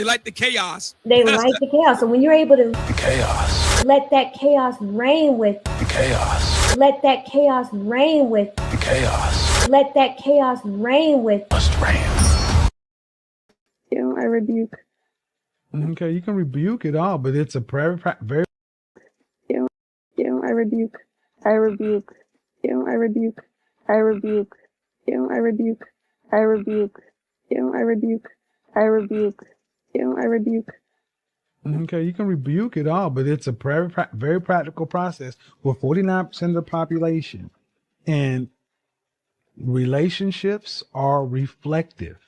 They like the chaos. They like the chaos. So when you're able to chaos, let that chaos reign with chaos, let that chaos reign with chaos, let that chaos reign with must reign. I rebuke. Okay, you can rebuke it all, but it's a very. I rebuke. I rebuke. I rebuke. I rebuke. I rebuke. I rebuke. I rebuke. I rebuke. I rebuke. Okay, you can rebuke it all, but it's a very practical process with 49% of the population. And relationships are reflective.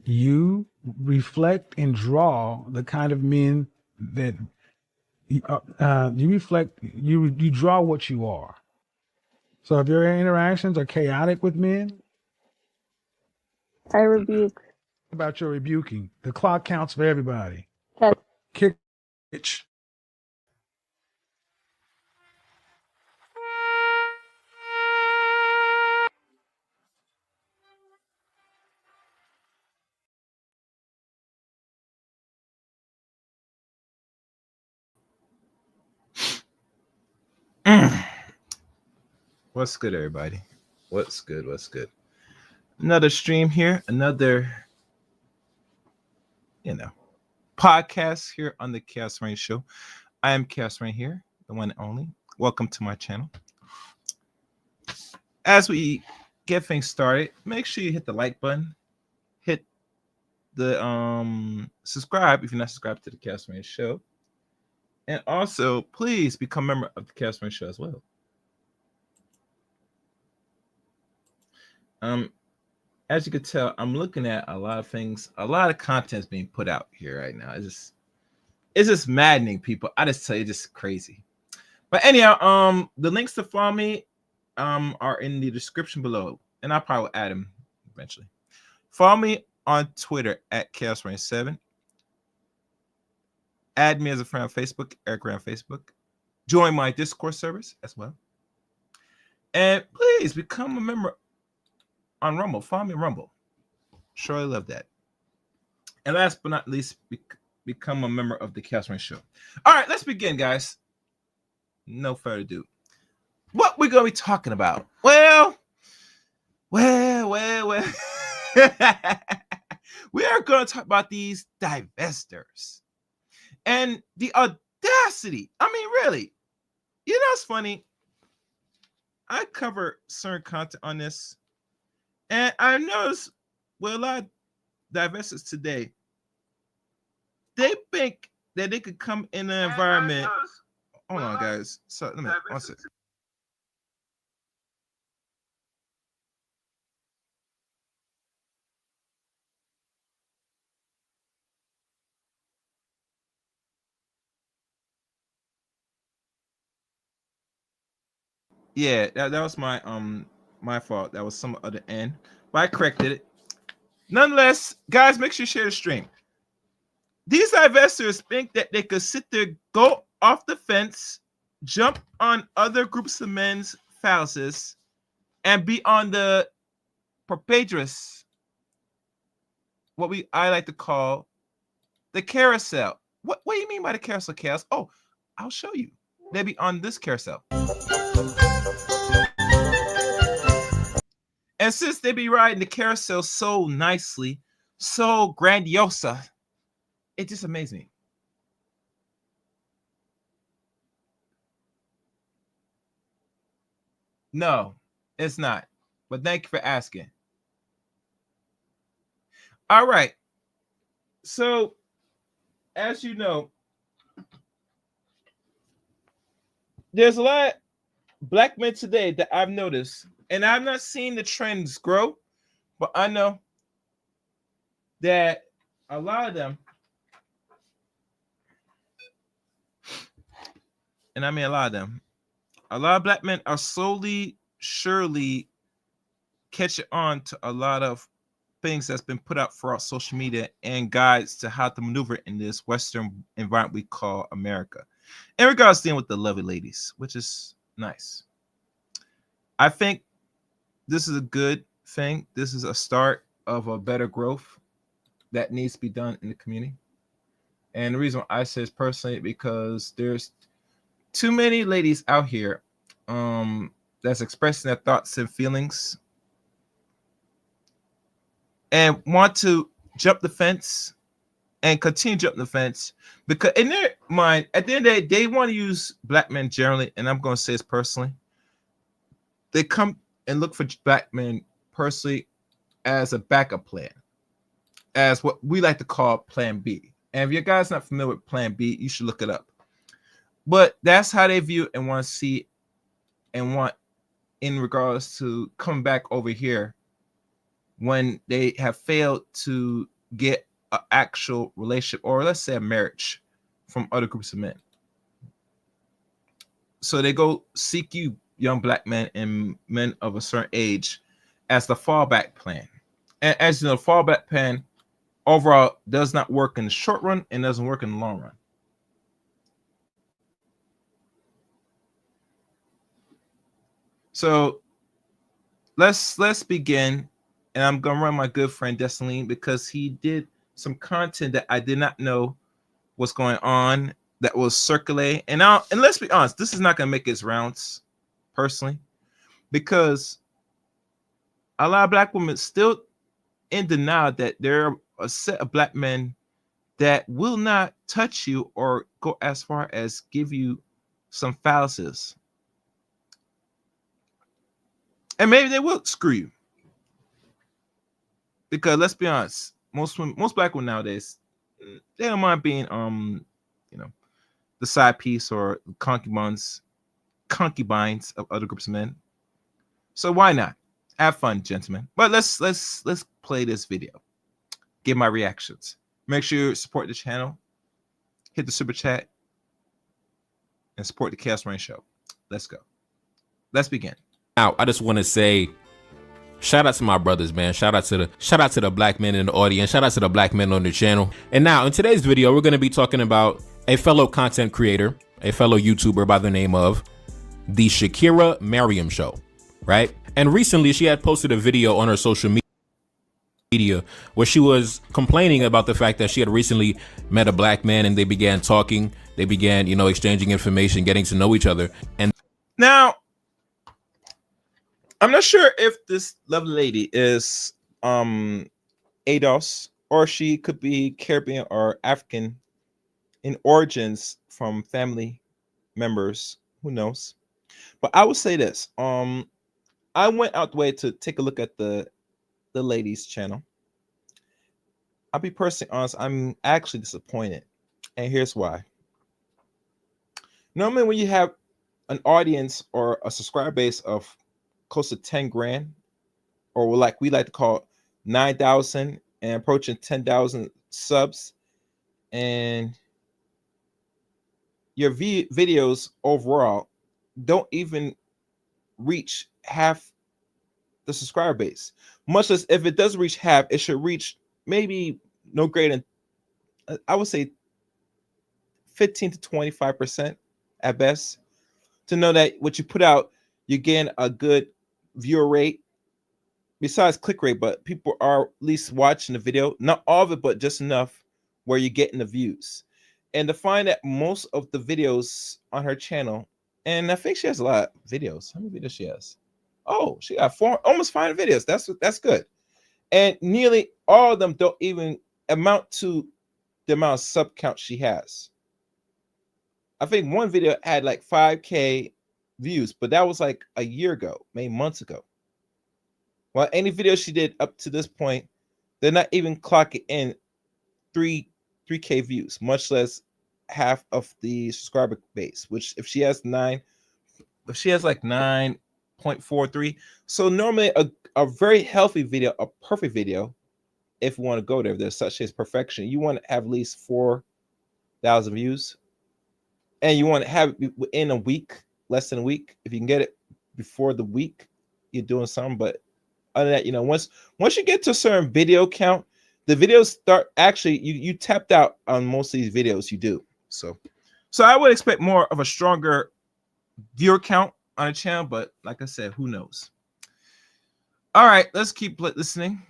You reflect and draw the kind of men that you reflect. You draw what you are. So if your interactions are chaotic with men, I rebuke. about your rebuking, the clock counts for everybody. Yes. Kick bitch. What's good, everybody? What's good? What's good? Another stream here, another, podcast here on the Chaos Rain Show. I am Chaos Rain here, the one and only. Welcome to my channel. As we get things started, make sure you hit the like button, hit the subscribe if you're not subscribed to the Chaos Rain Show, and also please become a member of the Chaos Rain Show as well. As you can tell, I'm looking at a lot of things, a lot of content is being put out here right now. It's just maddening, people. I just tell you, just crazy. But anyhow, the links to follow me are in the description below, and I'll probably add them eventually. Follow me on Twitter at ChaosRain7. Add me as a friend on Facebook, Eric Ray on Facebook. Join my Discord service as well. And please become a member on Rumble. Follow me on Rumble. Surely love that. And last but not least, become a member of the Chaos Rain Show. All right, let's begin, guys. No further ado. What we're going to be talking about? Well. We are going to talk about these divestors and the audacity. I mean, really, it's funny. I cover certain content on this, and I noticed with a lot of divestors today, they think that they could come in an environment. Hold on, guys. So let me. One second. Yeah, that was my fault. That was some other end, but I corrected it. Nonetheless, guys, make sure you share the stream. These investors think that they could sit there, go off the fence, jump on other groups of men's phallus, and be on the perpetuous, what I like to call the carousel. What do you mean by the carousel, Chaos? Oh, I'll show you. They be on this carousel. And since they be riding the carousel so nicely, so grandiosa, it just amazes me. No, it's not. But thank you for asking. All right. So, as you know, there's a lot of black men today that I've noticed, and I've not seen the trends grow, but I know that a lot of them, and I mean a lot of them, a lot of black men are slowly, surely catching on to a lot of things that's been put out for our social media and guides to how to maneuver in this Western environment we call America. In regards to dealing with the lovely ladies, which is nice. I think this is a good thing. This is a start of a better growth. that needs to be done in the community. And the reason I say this personally because there's too many ladies out here that's expressing their thoughts and feelings and want to jump the fence and continue jumping the fence because in their mind, at the end of the day, they want to use black men generally, and I'm going to say this personally. They come and look for black men personally as a backup plan, as what we like to call Plan B. And if you guys not familiar with Plan B, you should look it up. But that's how they view and want to see and want in regards to coming back over here when they have failed to get an actual relationship or let's say a marriage from other groups of men. So they go seek you, young black men and men of a certain age, as the fallback plan. And as you know, fallback plan overall does not work in the short run and doesn't work in the long run. So let's begin. And I'm gonna run my good friend Destiny because he did some content that I did not know was going on that was circulating. And let's be honest, this is not gonna make its rounds personally, because a lot of black women still in denial that there are a set of black men that will not touch you or go as far as give you some phalluses. And maybe they will screw you. Because let's be honest, most black women nowadays, they don't mind being the side piece or concubines of other groups of men. So why not? Have fun, gentlemen. But let's play this video. Give my reactions. Make sure you support the channel, hit the super chat, and support the Chaos Rain Show. Let's go. Let's begin. Now, I just want to say, shout out to my brothers, man. Shout out to the black men in the audience. Shout out to the black men on the channel. And now, in today's video, we're going to be talking about a fellow content creator, a fellow YouTuber by the name of the Shakira Mariam Show, right? And recently, she had posted a video on her social media where she was complaining about the fact that she had recently met a black man and they began talking. They began, exchanging information, getting to know each other. And now, I'm not sure if this lovely lady is ADOS or she could be Caribbean or African in origins from family members. Who knows? But I would say this. I went out the way to take a look at the lady's channel. I'll be personally honest, I'm actually disappointed. And here's why. Normally when you have an audience or a subscriber base of close to 10 grand, or like we like to call 9,000 and approaching 10,000 subs, and your videos overall don't even reach half the subscriber base. Much less if it does reach half, it should reach maybe no greater than, I would say 15 to 25% at best, to know that what you put out, you gain a good viewer rate besides click rate, but people are at least watching the video, not all of it, but just enough where you're getting the views. And to find that most of the videos on her channel, and I think she has a lot of videos. How many videos she has? Oh, she got almost 500 videos. That's good. And nearly all of them don't even amount to the amount of sub count she has. I think one video had like 5K views, but that was like a year ago, maybe months ago. Well, any video she did up to this point, they're not even clocking in 3K views, much less half of the subscriber base, which if she has like 9.43. So normally a very healthy video, a perfect video, if you want to go there, if there's such as perfection, you want to have at least 4,000 views. And you want to have it within a week, less than a week. If you can get it before the week, you're doing something. But other than that, once you get to a certain video count, the videos start actually, you tapped out on most of these videos you do. So I would expect more of a stronger viewer count on a channel, but like I said, who knows? All right, let's keep listening.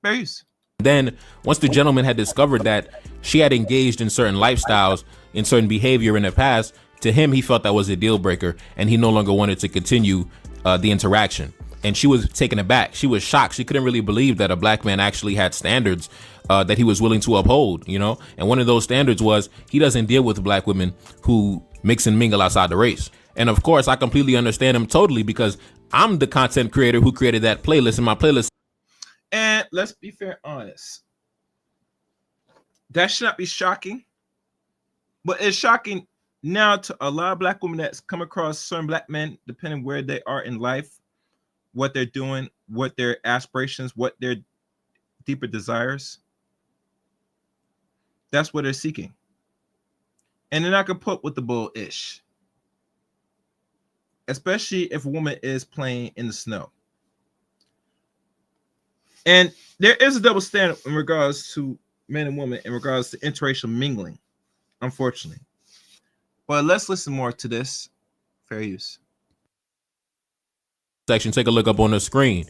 Fair use. Then once the gentleman had discovered that she had engaged in certain lifestyles, in certain behavior in the past, to him, he felt that was a deal breaker and he no longer wanted to continue the interaction. And she was taken aback. She was shocked. She couldn't really believe that a black man actually had standards that he was willing to uphold, you know? And one of those standards was he doesn't deal with black women who mix and mingle outside the race. And of course, I completely understand him totally, because I'm the content creator who created that playlist, and my playlist. And let's be fair, honest. That should not be shocking, but it's shocking now to a lot of black women that's come across certain black men, depending where they are in life, what they're doing, what their aspirations, what their deeper desires. That's what they're seeking. And they're not gonna put with the bull-ish. Especially if a woman is playing in the snow. And there is a double standard in regards to men and women in regards to interracial mingling, unfortunately. But let's listen more to this. Fair use. Section, take a look up on the screen.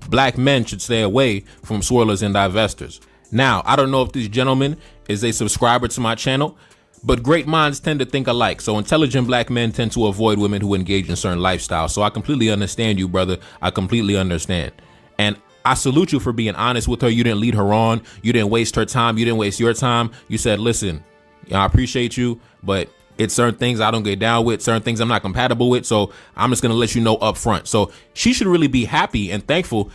Black men should stay away from swirlers and divestors. Now, I don't know if this gentleman is a subscriber to my channel, but great minds tend to think alike. So intelligent black men tend to avoid women who engage in certain lifestyles. So I completely understand you, brother. I completely understand. And I salute you for being honest with her. You didn't lead her on. You didn't waste her time. You didn't waste your time. You said, listen, I appreciate you, but it's certain things I don't get down with, certain things I'm not compatible with. So I'm just going to let you know up front. So she should really be happy and thankful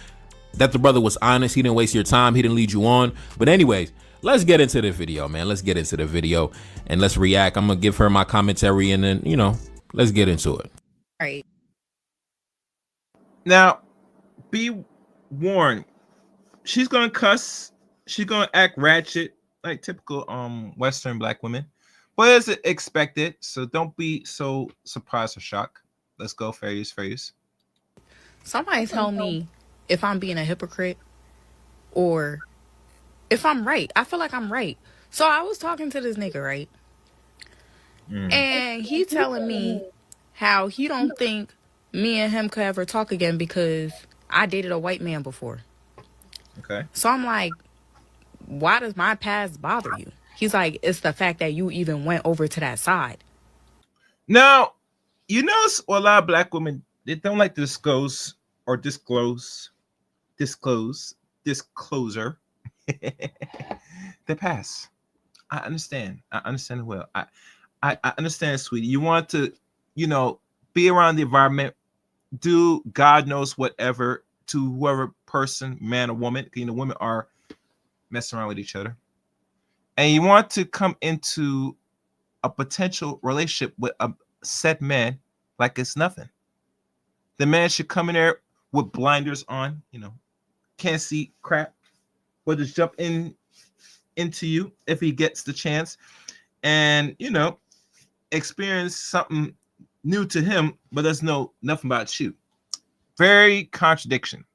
that the brother was honest. He didn't waste your time. He didn't lead you on. But anyways, let's get into the video, man. Let's get into the video and let's react. I'm going to give her my commentary and then, you know, let's get into it. All right. Now, be warned. She's going to cuss. She's going to act ratchet like typical Western black women. But it's expected, so don't be so surprised or shocked. Let's go, fair use, fair use. Somebody tell me if I'm being a hypocrite or if I'm right. I feel like I'm right. So I was talking to this nigga, right? And he telling me how he don't think me and him could ever talk again because I dated a white man before. Okay. So I'm like, why does my past bother you? He's like, it's the fact that you even went over to that side. Now, you know, a lot of black women, they don't like to disclose disclosure the past. I understand. I understand well. I understand, sweetie. You want to, you know, be around the environment, do God knows whatever to whoever person, man or woman. You know, women are messing around with each other. And you want to come into a potential relationship with a said man like it's nothing. The man should come in there with blinders on, you know, can't see crap, or just jump into you if he gets the chance, and you know, experience something new to him, but doesn't know nothing about you. Very contradiction,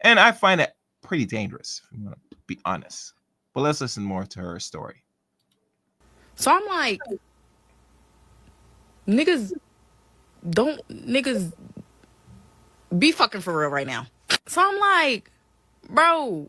and I find that pretty dangerous, if you want to be honest. But let's listen more to her story. So I'm like, niggas be fucking for real right now. So I'm like, bro,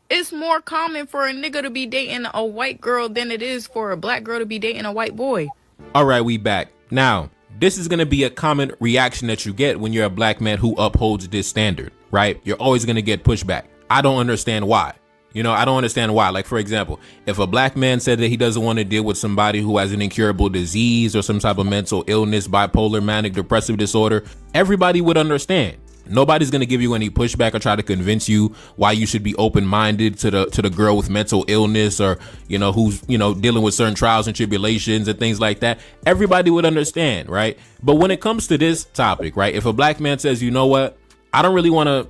it's more common for a nigga to be dating a white girl than it is for a black girl to be dating a white boy. All right, we back. Now, this is going to be a common reaction that you get when you're a black man who upholds this standard, right? You're always going to get pushback. I don't understand why. You know, I don't understand why. Like, for example, if a black man said that he doesn't want to deal with somebody who has an incurable disease or some type of mental illness, bipolar, manic, depressive disorder, everybody would understand. Nobody's going to give you any pushback or try to convince you why you should be open-minded to the girl with mental illness or, you know, who's, you know, dealing with certain trials and tribulations and things like that. Everybody would understand, right? But when it comes to this topic, right, if a black man says, you know what, I don't really want to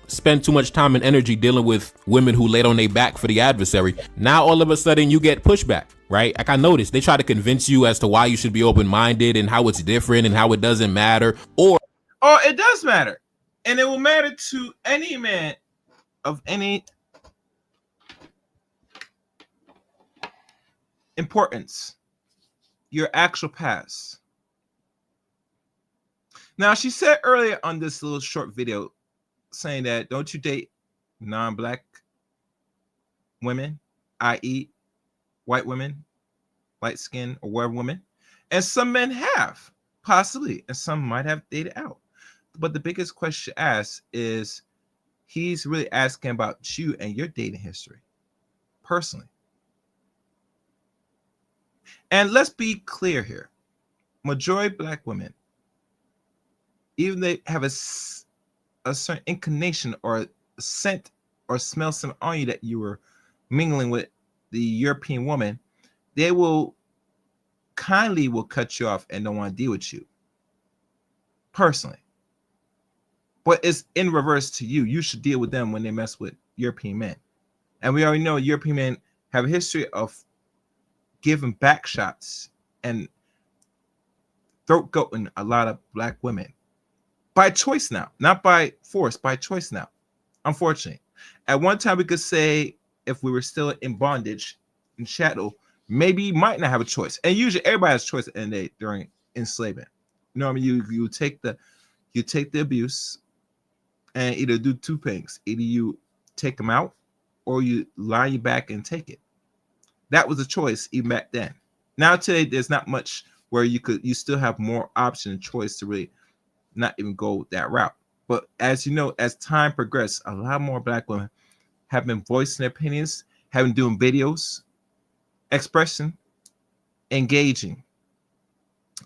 spend too much time and energy dealing with women who laid on their back for the adversary, now all of a sudden you get pushback, right? Like I noticed, they try to convince you as to why you should be open-minded and how it's different and how it doesn't matter, or It does matter. And it will matter to any man of any importance, your actual past. Now, she said earlier on this little short video saying that don't you date non-black women, i.e., white women, light skin or whatever women, and some men have possibly, and some might have dated out. But the biggest question asked is he's really asking about you and your dating history personally. And let's be clear here. Majority of black women, even they have a certain inclination or a scent or smell something on you that you were mingling with the European woman, they will kindly cut you off and don't want to deal with you personally. But it's in reverse to you. You should deal with them when they mess with European men. And we already know European men have a history of giving back shots and throat goating a lot of black women by choice now, not by force, by choice now. Unfortunately, at one time we could say if we were still in bondage and chattel, maybe you might not have a choice. And usually everybody has a choice at the end of the day during enslavement. You know what I mean? You take the abuse and either do two things. Either you take them out or you lie you back and take it. That was a choice even back then. Now today, there's not much where you still have more option and choice to really not even go that route. But as you know, as time progressed, a lot more black women have been voicing their opinions, have been doing videos, expressing, engaging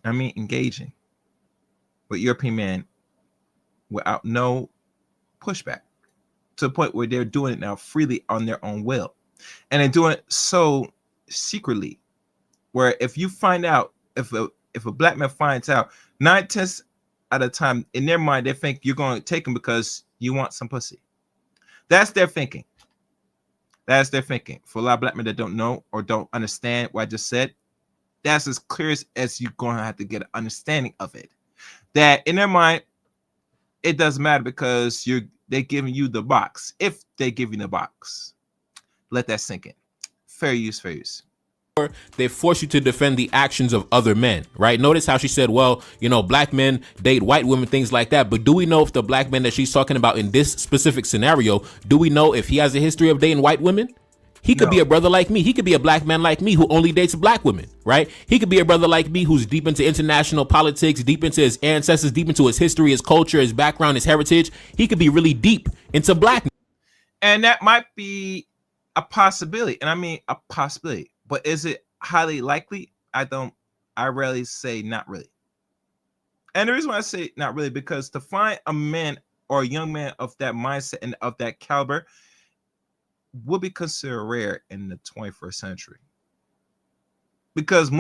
with European men without no pushback, to the point where they're doing it now freely on their own will. And they're doing it so secretly, where if you find out, if a black man finds out, 9/10 out of the time, in their mind, they think you're going to take him because you want some pussy. That's their thinking. That's their thinking. For a lot of black men that don't know or don't understand what I just said, that's as clear as you're going to have to get an understanding of it. That in their mind, it doesn't matter because they're giving you the box. If they give you the box, let that sink in. Fair use, fair use. They force you to defend the actions of other men, right? Notice how she said, well, black men date white women, things like that. But do we know if the black man that she's talking about in this specific scenario, do we know if he has a history of dating white women? He could be a brother like me. He could be a black man like me who only dates black women, right? He could be a brother like me who's deep into international politics, deep into his ancestors, deep into his history, his culture, his background, his heritage. He could be really deep into blackness. And that might be a possibility. And I mean a possibility. But is it highly likely? I rarely say not really. And the reason why I say not really, because to find a man or a young man of that mindset and of that caliber will be considered rare in the 21st century. Because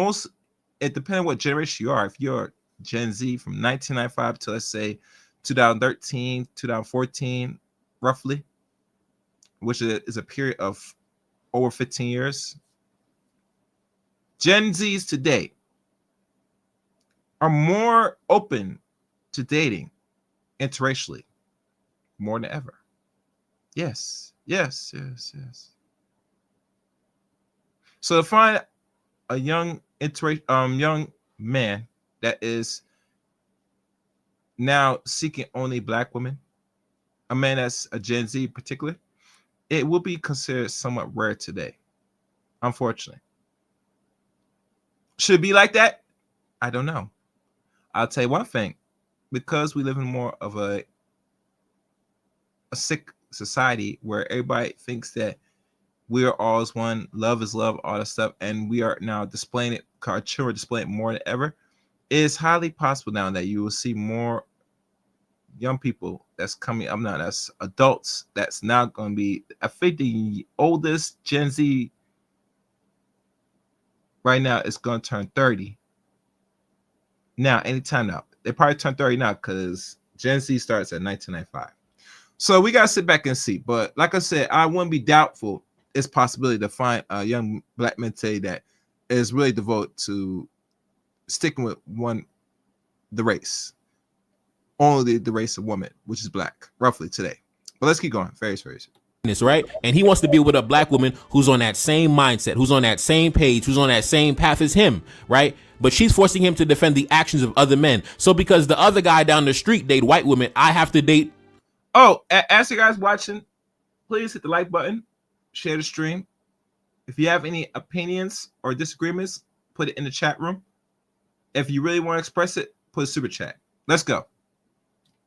it depends on what generation you are. If you're Gen Z from 1995 to, let's say, 2013, 2014, roughly, which is a period of over 15 years, Gen Zs today are more open to dating interracially more than ever. Yes. So to find a young man that is now seeking only black women, a man that's a Gen Z in particular, it will be considered somewhat rare today, unfortunately. Should it be like that? I don't know. I'll tell you one thing. Because we live in more of a sick society where everybody thinks that we are all as one, love is love, all that stuff, and we are now displaying it, our children displaying it more than ever, it is highly possible now that you will see more young people that's coming up now, that's adults, that's now going to be, I think the oldest Gen Z right now is going to turn 30. Now, anytime now. They probably turn 30 now because Gen Z starts at 1995. So we got to sit back and see. But like I said, I wouldn't be doubtful it's possibility to find a young black man today that is really devoted to sticking with the race. Only the race of woman, which is black, roughly today. But let's keep going. Very. Right? And he wants to be with a black woman who's on that same mindset, who's on that same page, who's on that same path as him, right? But she's forcing him to defend the actions of other men. So because the other guy down the street date white women, I have to date. Oh, as you guys watching, please hit the like button. share the stream. If you have any opinions or disagreements, put it in the chat room. If you really want to express it, put a super chat. Let's go.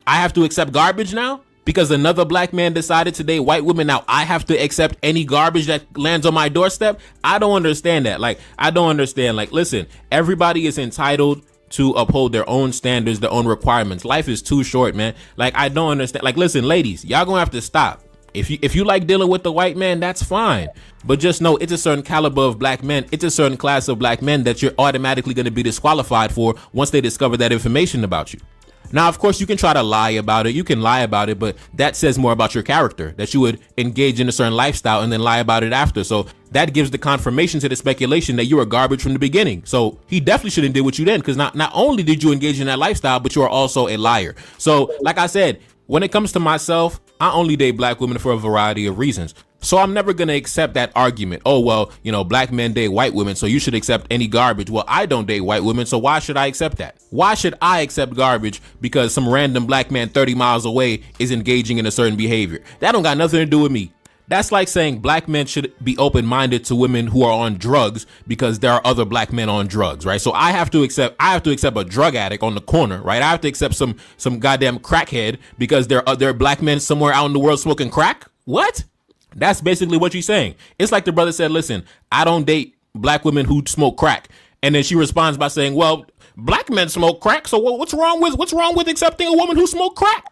I have to accept garbage now because another black man decided to date white women. Now I have to accept any garbage that lands on my doorstep. I don't understand that. Like, I don't understand. Like, listen, everybody is entitled to uphold their own standards, their own requirements. Life is too short, man. Like, I don't understand. Like, listen, ladies, y'all gonna have to stop. If you like dealing with the white man, that's fine. But just know it's a certain caliber of black men. It's a certain class of black men that you're automatically going to be disqualified for once they discover that information about you. Now, of course, you can try to lie about it. You can lie about it, but that says more about your character, that you would engage in a certain lifestyle and then lie about it after. So that gives the confirmation to the speculation that you were garbage from the beginning. So he definitely shouldn't deal with you then, because not only did you engage in that lifestyle, but you are also a liar. So like I said, when it comes to myself, I only date black women for a variety of reasons. So I'm never going to accept that argument. Oh, well, you know, black men date white women, so you should accept any garbage. Well, I don't date white women, so why should I accept that? Why should I accept garbage because some random black man 30 miles away is engaging in a certain behavior? That don't got nothing to do with me. That's like saying black men should be open-minded to women who are on drugs because there are other black men on drugs, right? So I have to accept a drug addict on the corner, right? I have to accept some goddamn crackhead because there are black men somewhere out in the world smoking crack. What? That's basically what you're saying. It's like the brother said, listen, I don't date black women who smoke crack. And then she responds by saying, well, black men smoke crack. So what's wrong with accepting a woman who smokes crack?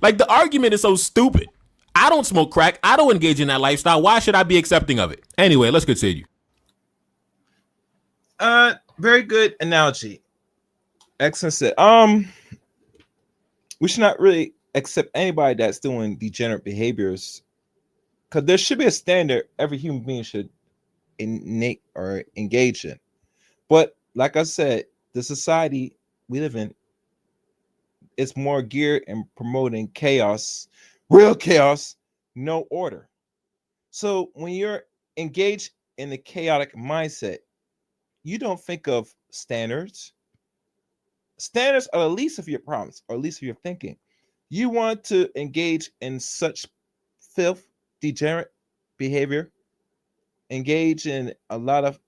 Like, the argument is so stupid. I don't smoke crack. I don't engage in that lifestyle. Why should I be accepting of it? Anyway, let's continue. Very good analogy. Excellent said. We should not really accept anybody that's doing degenerate behaviors, because there should be a standard every human being should innate or engage in. But like I said, the society we live in is more geared and promoting chaos, real chaos, no order. So when you're engaged in a chaotic mindset, you don't think of standards. Standards are the least of your problems, or least of your thinking. You want to engage in such filth, degenerate behavior, engage in a lot of,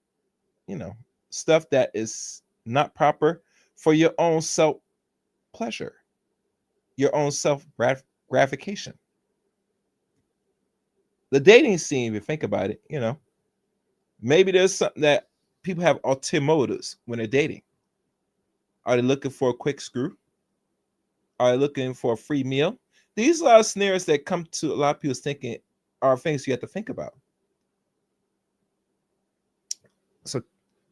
stuff that is not proper for your own self pleasure, your own self gratification. The dating scene, if you think about it, maybe there's something that people have ulterior motives when they're dating. Are they looking for a quick screw? Are they looking for a free meal? These are a lot of scenarios that come to a lot of people's thinking are things you have to think about. So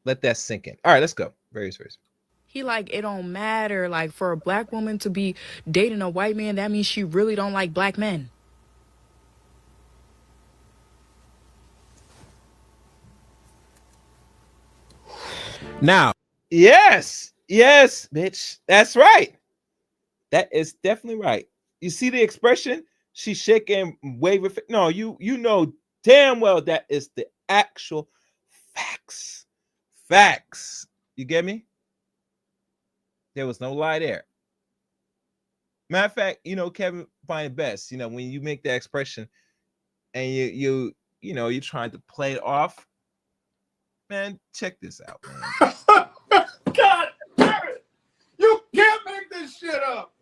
let that sink in. All right, let's go. Very serious. He like, it don't matter. Like, for a black woman to be dating a white man, that means she really don't like black men. Now, yes, bitch. That's right. That is definitely right. You see the expression? She's shaking, waving. No, you know damn well that is the actual facts. Facts. You get me? There was no lie there. Matter of fact, Kevin find it best, when you make that expression and you're trying to play it off. Man, check this out, man. God damn it! You can't make this shit up.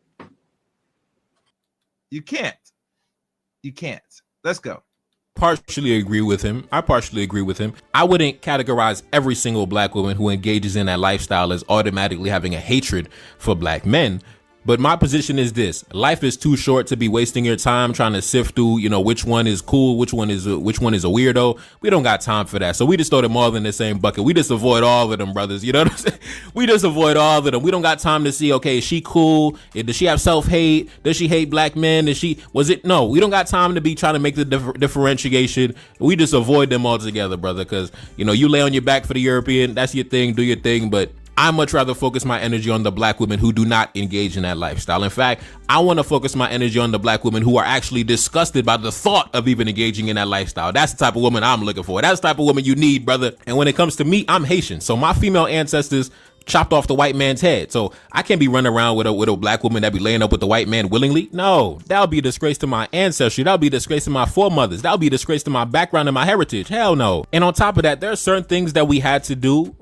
You can't. Let's go. partially agree with him. I wouldn't categorize every single black woman who engages in that lifestyle as automatically having a hatred for black men. But my position is this: life is too short to be wasting your time trying to sift through, which one is cool, which one is a weirdo. We don't got time for that. So we just throw them all in the same bucket. We just avoid all of them, brothers. You know what I'm saying? We just avoid all of them. We don't got time to see, okay, is she cool? Does she have self-hate? Does she hate black men? No, we don't got time to be trying to make the differentiation. We just avoid them altogether, brother. Because, you lay on your back for the European, that's your thing, do your thing. But I much rather focus my energy on the black women who do not engage in that lifestyle. In fact, I want to focus my energy on the black women who are actually disgusted by the thought of even engaging in that lifestyle. That's the type of woman I'm looking for. That's the type of woman you need, brother. And when it comes to me, I'm Haitian. So my female ancestors chopped off the white man's head. So I can't be running around with a black woman that be laying up with the white man willingly. No, that would be a disgrace to my ancestry. That would be a disgrace to my foremothers. That would be a disgrace to my background and my heritage. Hell no. And on top of that, there are certain things that we had to do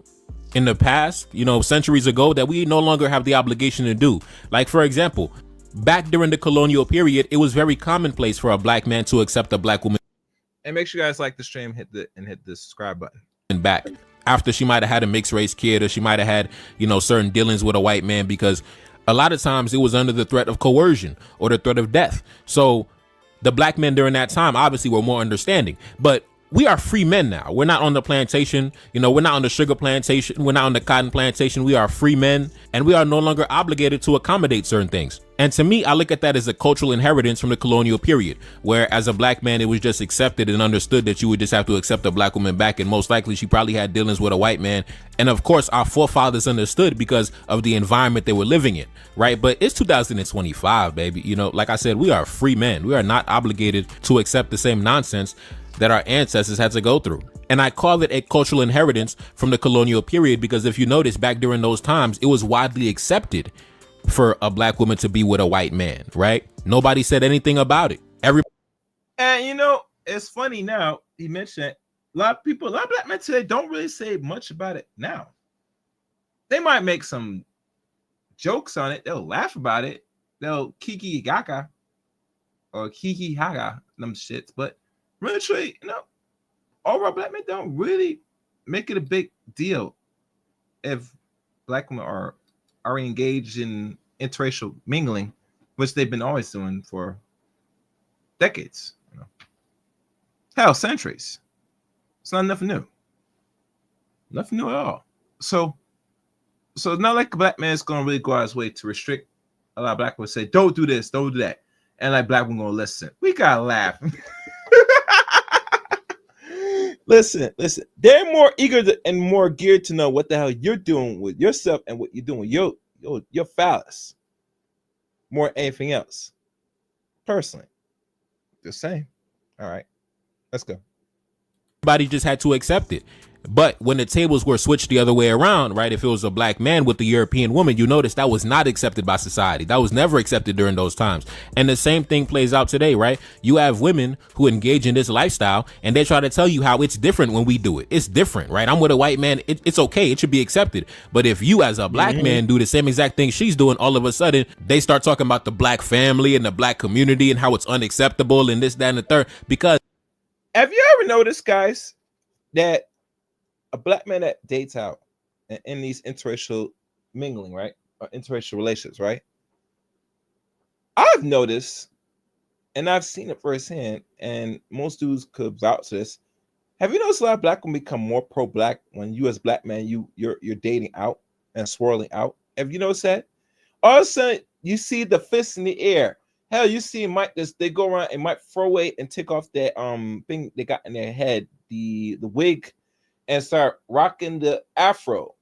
in the past, you know, centuries ago, that we no longer have the obligation to do. Like, for example, back during the colonial period, it was very commonplace for a black man to accept a black woman. And make sure you guys like the stream, hit the subscribe button. Back after she might have had a mixed race kid, or she might have had, you know, certain dealings with a white man, because a lot of times it was under the threat of coercion or the threat of death. So the black men during that time obviously were more understanding, but we are free men now. We're not on the plantation, you know, we're not on the sugar plantation, we're not on the cotton plantation. We are free men, and we are no longer obligated to accommodate certain things. And to me, I look at that as a cultural inheritance from the colonial period, where as a black man, it was just accepted and understood that you would just have to accept a black woman back, and most likely she probably had dealings with a white man. And of course, our forefathers understood because of the environment they were living in, right? But it's 2025, baby. You know, like I said, we are free men. We are not obligated to accept the same nonsense that our ancestors had to go through. And I call it a cultural inheritance from the colonial period because if you notice, back during those times, it was widely accepted for a black woman to be with a white man, right? Nobody said anything about it. And you know, it's funny now, he mentioned it. A lot of black men today don't really say much about it now. They might make some jokes on it. They'll laugh about it. They'll kiki gaga or kiki haga, them shits. But really, you know, all our black men don't really make it a big deal if black women are engaged in interracial mingling, which they've been always doing for decades, you know. Hell, centuries. It's not nothing new. Nothing new at all. So it's not like a black man is gonna really go out his way to restrict. A lot of black women say, don't do this, don't do that. And like black women gonna listen. We gotta laugh. Listen. They're more eager and more geared to know what the hell you're doing with yourself and what you're doing with your phallus. More than anything else. Personally. Just saying. All right. Let's go. Everybody just had to accept it. But when the tables were switched the other way around, right, if it was a black man with the European woman, you notice that was not accepted by society. That was never accepted during those times. And the same thing plays out today, right? You have women who engage in this lifestyle and they try to tell you how it's different when we do it. It's different, right? I'm with a white man. It's okay. It should be accepted. But if you as a black man do the same exact thing she's doing, all of a sudden they start talking about the black family and the black community and how it's unacceptable and this, that, and the third. Because have you ever noticed, guys, that a black man that dates out and in these interracial mingling, right? Or interracial relations, right? I've noticed, and I've seen it firsthand, and most dudes could vouch for this. Have you noticed a lot of black women become more pro-black when you as black man, you're dating out and swirling out? Have you noticed that? All of a sudden, you see the fists in the air. Hell, you see they go around and might throw away and take off that thing they got in their head, the wig, and start rocking the afro.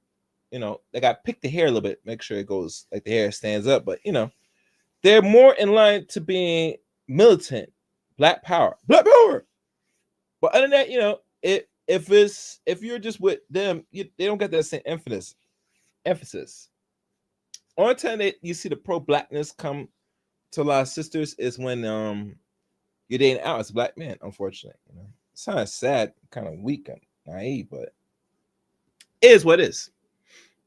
You know, they got to pick the hair a little bit, make sure it goes like the hair stands up. But you know, they're more in line to being militant, black power. But other than that, you know, if you're just with them, they don't get that same emphasis. Only time that you see the pro-blackness come to a lot of sisters is when you're dating out as a black man. Unfortunately, you know, it's kind of sad, kind of weak and naive, but it is what it is.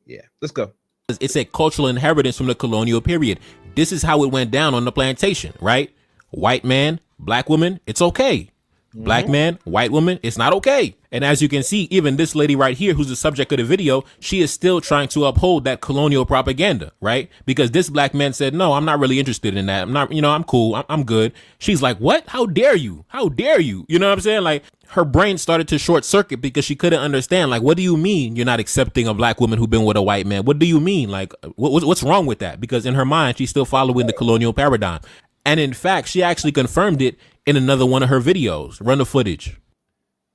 Yeah, let's go. it's a cultural inheritance from the colonial period. This is how it went down on the plantation, right? White man, black woman, it's okay. Black man, white woman, it's not okay. And as you can see, even this lady right here, who's the subject of the video, she is still trying to uphold that colonial propaganda, right? Because this black man said, no, I'm not really interested in that. I'm not, I'm cool. I'm good. She's like, what? How dare you? How dare you? You know what I'm saying? Like, her brain started to short circuit because she couldn't understand. Like, what do you mean you're not accepting a black woman who's been with a white man? What do you mean? Like, what's wrong with that? Because in her mind, she's still following the colonial paradigm. And in fact, she actually confirmed it in another one of her videos. Run the footage.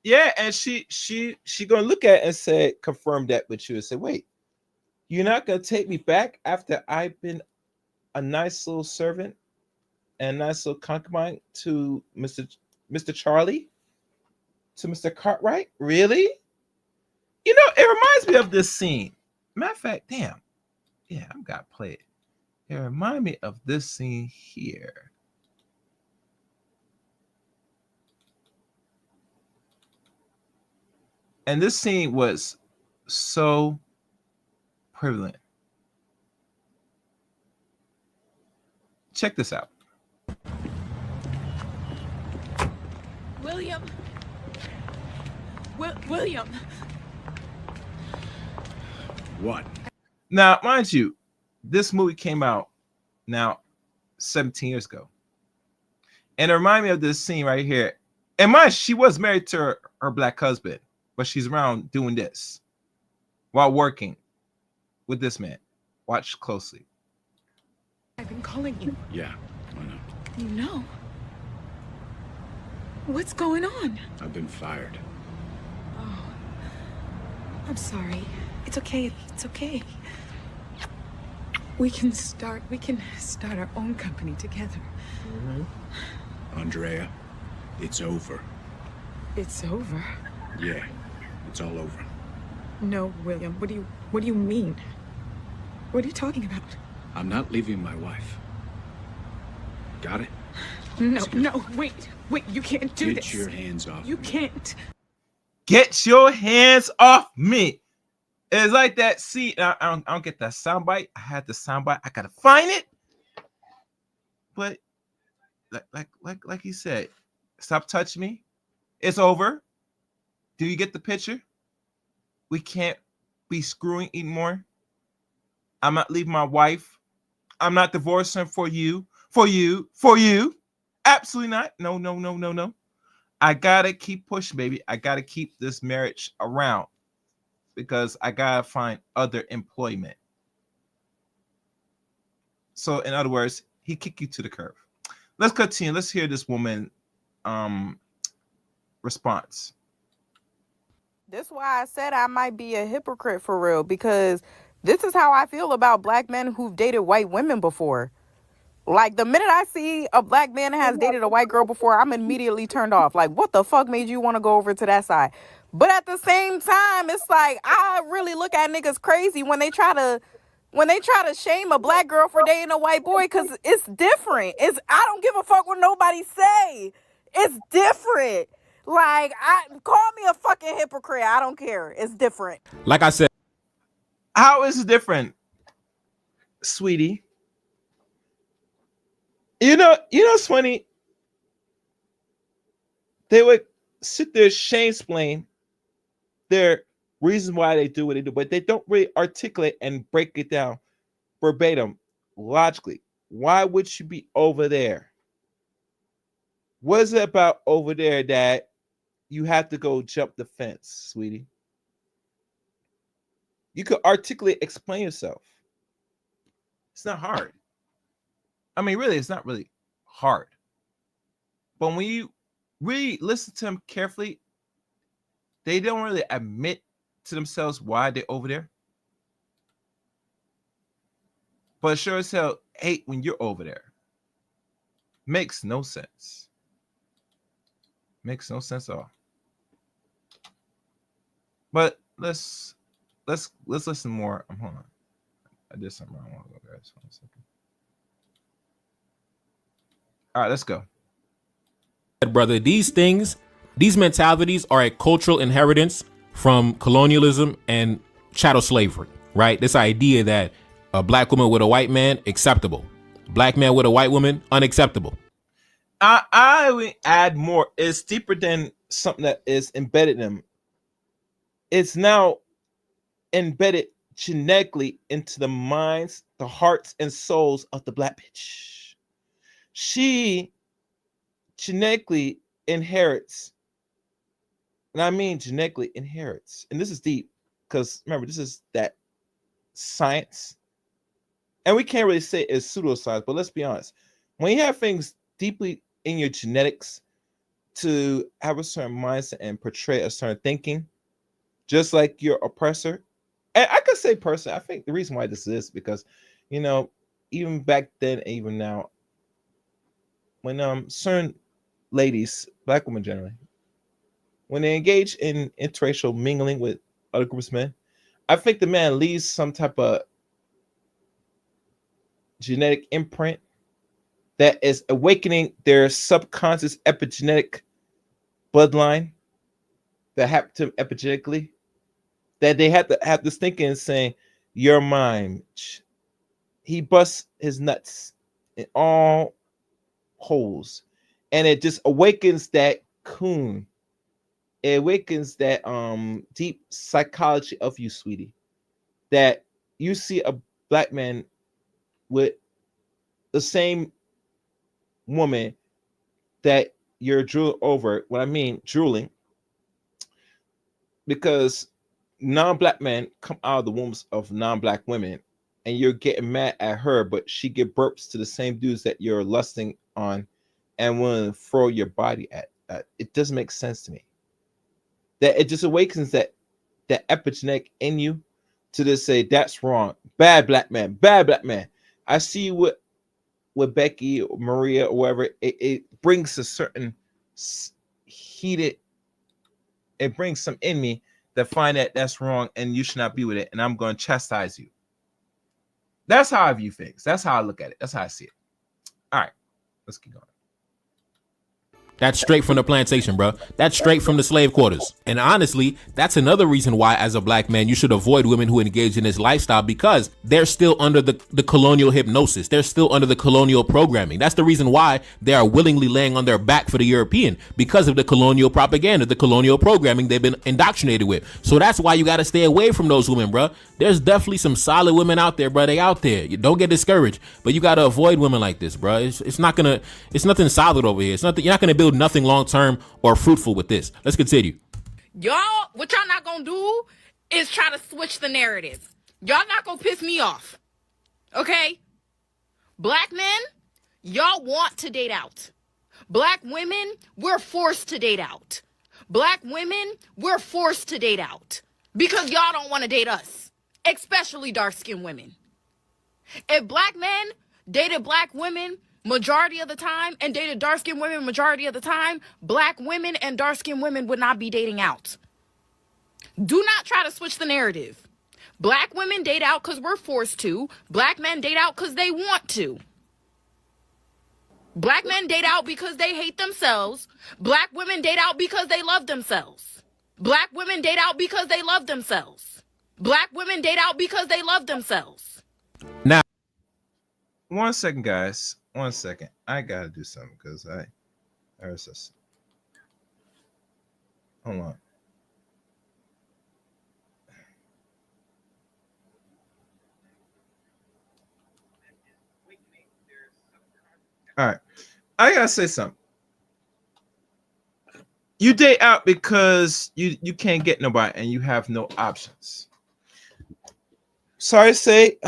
Yeah, and she gonna look at it and say, confirm that with you and say, wait, you're not gonna take me back after I've been a nice little servant and a nice little concubine to Mr. Charlie, to Mr. Cartwright? Really? You know, it reminds me of this scene Matter of fact, damn. Yeah, I've got to play it. It reminded me of this scene here. And this scene was so prevalent. Check this out. William. William. What? Now, mind you, this movie came out now 17 years ago. And it reminded me of this scene right here. And mind, she was married to her black husband, but she's around doing this while working with this man. Watch closely. I've been calling you. Yeah, I know. You know? What's going on? I've been fired. Oh, I'm sorry. It's okay. It's okay. We can start our own company together. Andrea, it's over. It's over. Yeah, it's all over. No, William. What do you mean? What are you talking about? I'm not leaving my wife. Got it? No, wait, you can't do this. Get your hands off You me. can't. Get your hands off me. It's like that scene. I don't get that soundbite. I had the soundbite. I gotta find it. But like he said, stop touching me. It's over. Do you get the picture? We can't be screwing anymore. I'm not leaving my wife. I'm not divorcing for you. Absolutely not. No. I gotta keep pushing, baby. I gotta keep this marriage around because I gotta find other employment. So, in other words, he kicked you to the curb. Let's continue. Let's hear this woman response. That's why I said I might be a hypocrite for real, because this is how I feel about black men who've dated white women before. Like, the minute I see a black man has dated a white girl before, I'm immediately turned off. Like, what the fuck made you want to go over to that side? But at the same time, it's like, I really look at niggas crazy when they try to shame a black girl for dating a white boy, because it's different. I don't give a fuck what nobody say. It's different. Like, call me a fucking hypocrite. I don't care. It's different. Like I said, How is it different, sweetie? You know, it's funny. They would sit there shame-splain their reason why they do what they do, but they don't really articulate and break it down verbatim, logically. Why would you be over there? What is it about over there that you have to go jump the fence, sweetie? You could articulate, explain yourself. It's not hard. I mean, really, it's not really hard. But when you really listen to them carefully, they don't really admit to themselves why they're over there. But sure as hell hate when you're over there. Makes no sense. Makes no sense at all. But let's listen more. Hold on. I did something wrong. Guys. 1 second. All right, let's go. brother, these mentalities are a cultural inheritance from colonialism and chattel slavery, right? This idea that a black woman with a white man, acceptable. Black man with a white woman, unacceptable. I would add more. It's deeper than something that is embedded in them. It's now embedded genetically into the minds, the hearts, and souls of the black bitch. She genetically inherits, and I mean genetically inherits, and this is deep because remember, this is that science, and we can't really say it's pseudoscience, but let's be honest. When you have things deeply in your genetics to have a certain mindset and portray a certain thinking, just like your oppressor, and I could say person, I think the reason why this is because, you know, even back then, and even now, when certain ladies, black women generally, when they engage in interracial mingling with other groups of men, I think the man leaves some type of genetic imprint that is awakening their subconscious epigenetic bloodline that happened to him epigenetically, that they have to have this thinking and saying, "You're mine." He busts his nuts in all holes, and it just awakens that coon. It awakens that deep psychology of you, sweetie, that you see a black man with the same woman that you're drooling over. What I mean, drooling, because non-black men come out of the wombs of non-black women, and you're getting mad at her, but she get burps to the same dudes that you're lusting on and willing to throw your body at. It doesn't make sense to me. That it just awakens that epigenetic in you to just say that's wrong. Bad black man, bad black man. I see you with Becky or Maria or whatever. It brings a certain heated. It brings some in me that find that that's wrong and you should not be with it, and I'm going to chastise you. That's how I view things. That's how I look at it. That's how I see it. All right, let's keep going. That's straight from the plantation, bro. That's straight from the slave quarters. And honestly, that's another reason why, as a black man, you should avoid women who engage in this lifestyle, because they're still under the colonial hypnosis. They're still under the colonial programming. That's the reason why they are willingly laying on their back for the European, because of the colonial propaganda, the colonial programming they've been indoctrinated with. So that's why you got to stay away from those women, bro. There's definitely some solid women out there, bro. They out there. You don't get discouraged, but you got to avoid women like this, bro. It's nothing solid over here. It's nothing. You're not gonna build nothing long-term or fruitful with this. Let's continue. Y'all, what y'all not gonna do is try to switch the narrative. Y'all not gonna piss me off. Okay? Black men, y'all want to date out. Black women, we're forced to date out. Black women, we're forced to date out. Because y'all don't want to date us. Especially dark-skinned women. If black men dated black women majority of the time and dated dark-skinned women majority of the time, black women and dark-skinned women would not be dating out. Do not try to switch the narrative. Black women date out because we're forced to. Black men date out because they want to. Black men date out because they hate themselves. Black women date out because they love themselves. Black women date out because they love themselves. Black women date out because they love themselves. Now, 1 second, guys. 1 second. I gotta do something because I heard this. Hold on. All right. I gotta say something. You date out because you can't get nobody and you have no options. Sorry to say,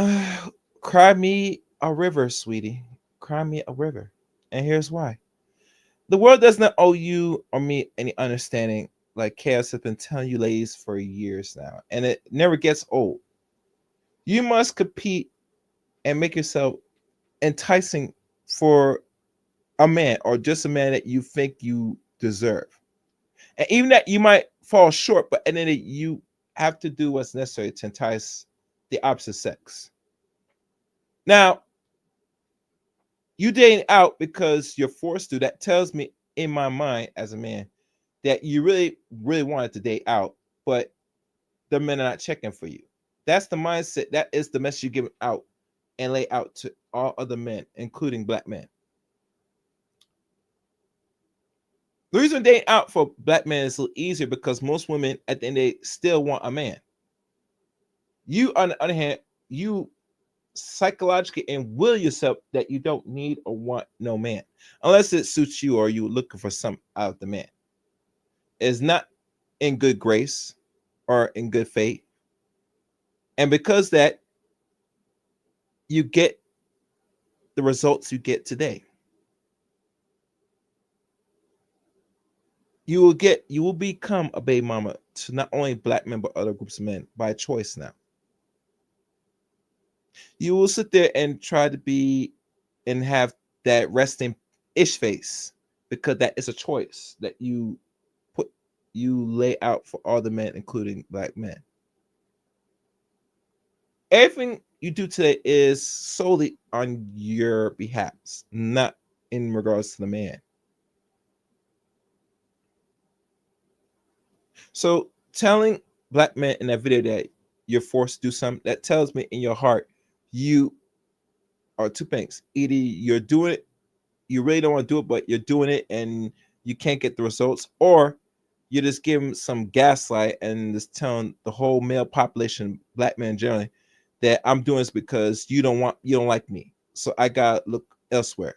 cry me a river, sweetie. Cry me a river. And here's why. The world does not owe you or me any understanding, like Chaos has been telling you ladies for years now. And it never gets old. You must compete and make yourself enticing for a man, or just a man that you think you deserve. And even that you might fall short, but and then you have to do what's necessary to entice the opposite sex. Now, you dating out because you're forced to. That tells me in my mind as a man that you really, really wanted to date out, but the men are not checking for you. That's the mindset. That is the message you give out and lay out to all other men, including black men. The reason dating out for black men is a little easier because most women at the end of the day still want a man. You, on the other hand, you psychologically and will yourself that you don't need or want no man unless it suits you or you're looking for something out of the man. It's not in good grace or in good faith. And because that, you get the results you get today. You will become a baby mama to not only black men, but other groups of men by choice now. You will sit there and try to be and have that resting ish face because that is a choice that you lay out for all the men, including black men. Everything you do today is solely on your behalf, not in regards to the man. So telling black men in that video that you're forced to do something, that tells me in your heart you are two things. Either you're doing it, you really don't want to do it, but you're doing it and you can't get the results, or you're just giving some gaslight and just telling the whole male population, black men generally, that I'm doing this because you don't like me, so I gotta look elsewhere.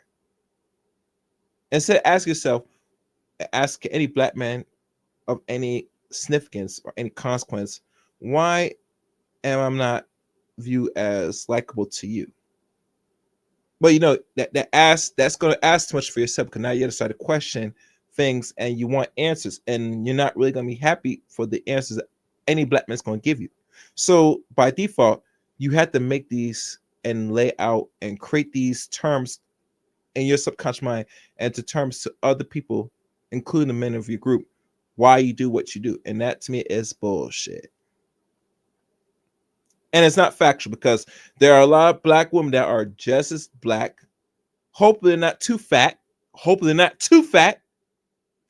Instead, ask any black man of any significance or any consequence, why am I not viewed as likable to you? But you know that's going to ask too much for yourself, because now you decide to question things and you want answers, and you're not really going to be happy for the answers that any black man's going to give you. So by default, you have to make these and lay out and create these terms in your subconscious mind and to terms to other people, including the men of your group, why you do what you do. And that to me is bullshit. And it's not factual, because there are a lot of black women that are just as black. Hopefully they're not too fat.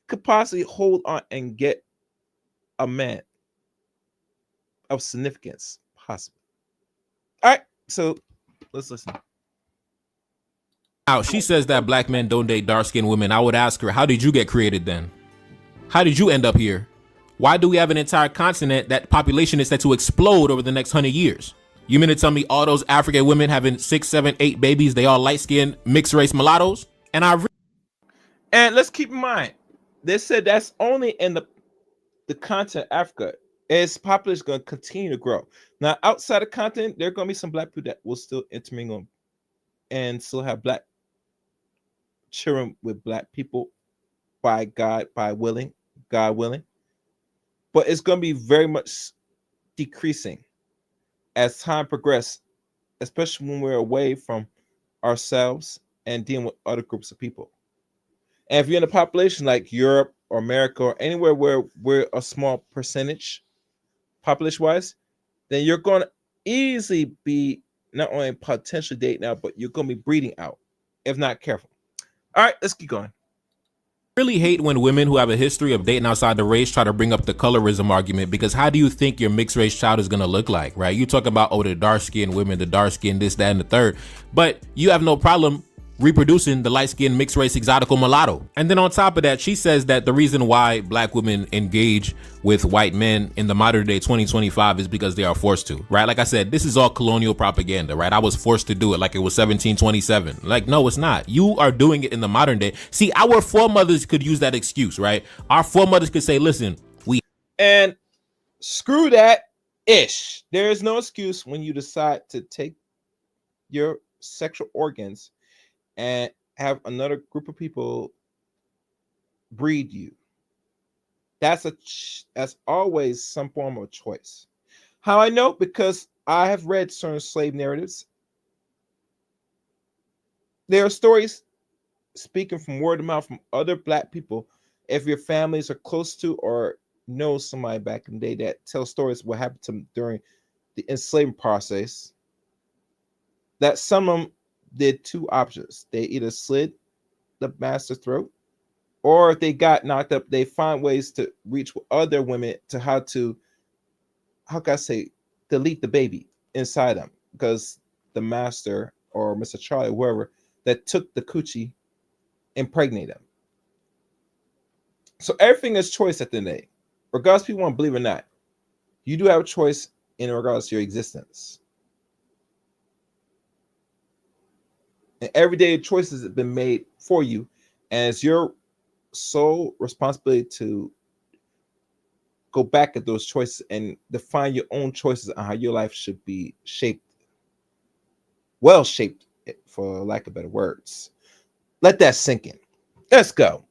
Could possibly hold on and get a man of significance, possibly. All right, so let's listen. Now, she says that black men don't date dark-skinned women. I would ask her, how did you get created then? How did you end up here? Why do we have an entire continent that population is set to explode over the next 100 years? You mean to tell me all those African women having 6, 7, 8 babies, they all light-skinned, mixed-race mulattoes? And let's keep in mind, they said that's only in the continent of Africa. Its population is going to continue to grow. Now, outside the continent, there are going to be some black people that will still intermingle and still have black children with black people by God willing. But it's going to be very much decreasing as time progresses, especially when we're away from ourselves and dealing with other groups of people. And if you're in a population like Europe or America or anywhere where we're a small percentage population-wise, then you're going to easily be not only potentially dating out, but you're going to be breeding out if not careful. All right, let's keep going. Really hate when women who have a history of dating outside the race try to bring up the colorism argument, because how do you think your mixed race child is going to look like, right? You talk about, oh, the dark skinned women, the dark skin, this, that, and the third, but you have no problem reproducing the light-skinned mixed race exotical mulatto. And then on top of that, she says that the reason why black women engage with white men in the modern day 2025 is because they are forced to, right? Like I said, this is all colonial propaganda, right? I was forced to do it like it was 1727. Like, no, it's not. You are doing it in the modern day. See, our foremothers could use that excuse, right? Our foremothers could say, listen, and screw that ish. There is no excuse when you decide to take your sexual organs and have another group of people breed you. That's always some form of choice. How I know? Because I have read certain slave narratives. There are stories speaking from word of mouth from other black people. If your families are close to or know somebody back in the day that tell stories what happened to them during the enslavement process, that some of them did two options. They either slid the master's throat, or if they got knocked up, they find ways to reach other women to how can I say, delete the baby inside them, because the master or Mr. Charlie, whoever that took the coochie, impregnated them. So everything is choice at the end of the day. Regardless if people want to believe it or not, you do have a choice in regards to your existence. And every day choices have been made for you, and it's your sole responsibility to go back at those choices and define your own choices on how your life should be shaped. Well shaped, for lack of better words. Let that sink in. Let's go.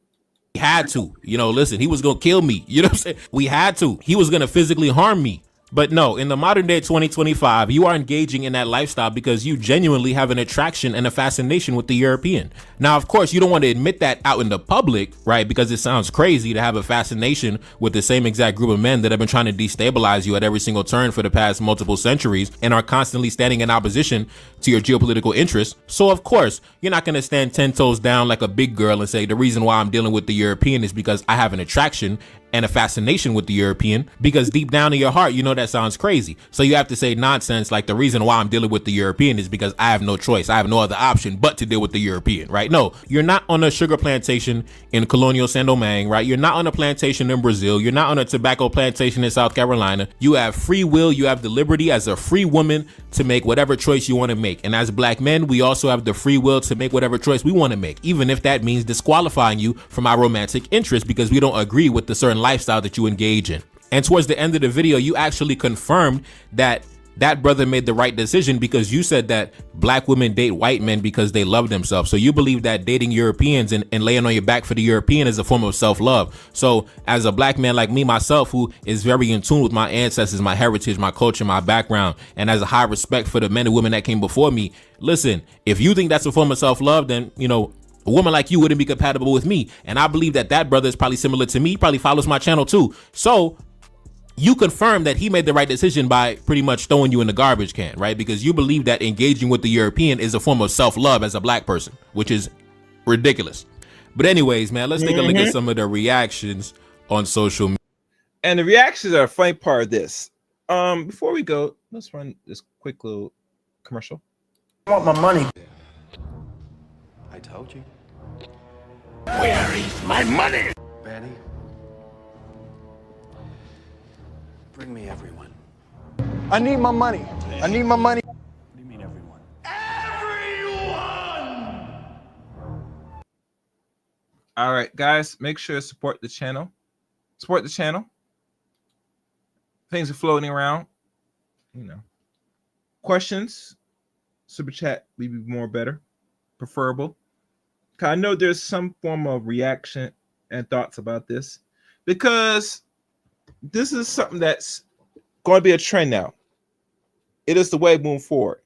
We had to, listen, he was going to kill me. You know what I'm saying? We had to. He was going to physically harm me. But no, in the modern day 2025, you are engaging in that lifestyle because you genuinely have an attraction and a fascination with the European. Now, of course, you don't want to admit that out in the public, right? Because it sounds crazy to have a fascination with the same exact group of men that have been trying to destabilize you at every single turn for the past multiple centuries and are constantly standing in opposition to your geopolitical interests. So, of course, you're not going to stand 10 toes down like a big girl and say the reason why I'm dealing with the European is because I have an attraction and a fascination with the European, because deep down in your heart, you know that sounds crazy. So you have to say nonsense like the reason why I'm dealing with the European is because I have no choice. I have no other option but to deal with the European, right? No, you're not on a sugar plantation in Colonial Saint-Domingue, right? You're not on a plantation in Brazil. You're not on a tobacco plantation in South Carolina. You have free will. You have the liberty as a free woman to make whatever choice you want to make. And as black men, we also have the free will to make whatever choice we want to make, even if that means disqualifying you from our romantic interest because we don't agree with the certain lifestyle that you engage in. And towards the end of the video, you actually confirmed that that brother made the right decision because you said that black women date white men because they love themselves. So you believe that dating Europeans and laying on your back for the European is a form of self-love. So as a black man like me, myself, who is very in tune with my ancestors, my heritage, my culture, my background, and has a high respect for the men and women that came before me, listen, if you think that's a form of self-love, then, you know, a woman like you wouldn't be compatible with me. And I believe that that brother is probably similar to me. He probably follows my channel too. So you confirm that he made the right decision by pretty much throwing you in the garbage can, right? Because you believe that engaging with the European is a form of self-love as a black person, which is ridiculous. But anyways, man, let's take a look at some of the reactions on social media. And the reactions are a funny part of this. Before we go, let's run this quick little commercial. I want my money. I told you. Where is my money? Betty, bring me everyone. I need my money. I need my money. What do you mean everyone? Everyone! All right, guys, make sure to support the channel. Support the channel. Things are floating around. You know, questions, super chat would be more better, preferable. I know there's some form of reaction and thoughts about this because this is something that's going to be a trend now. It is the way moving forward.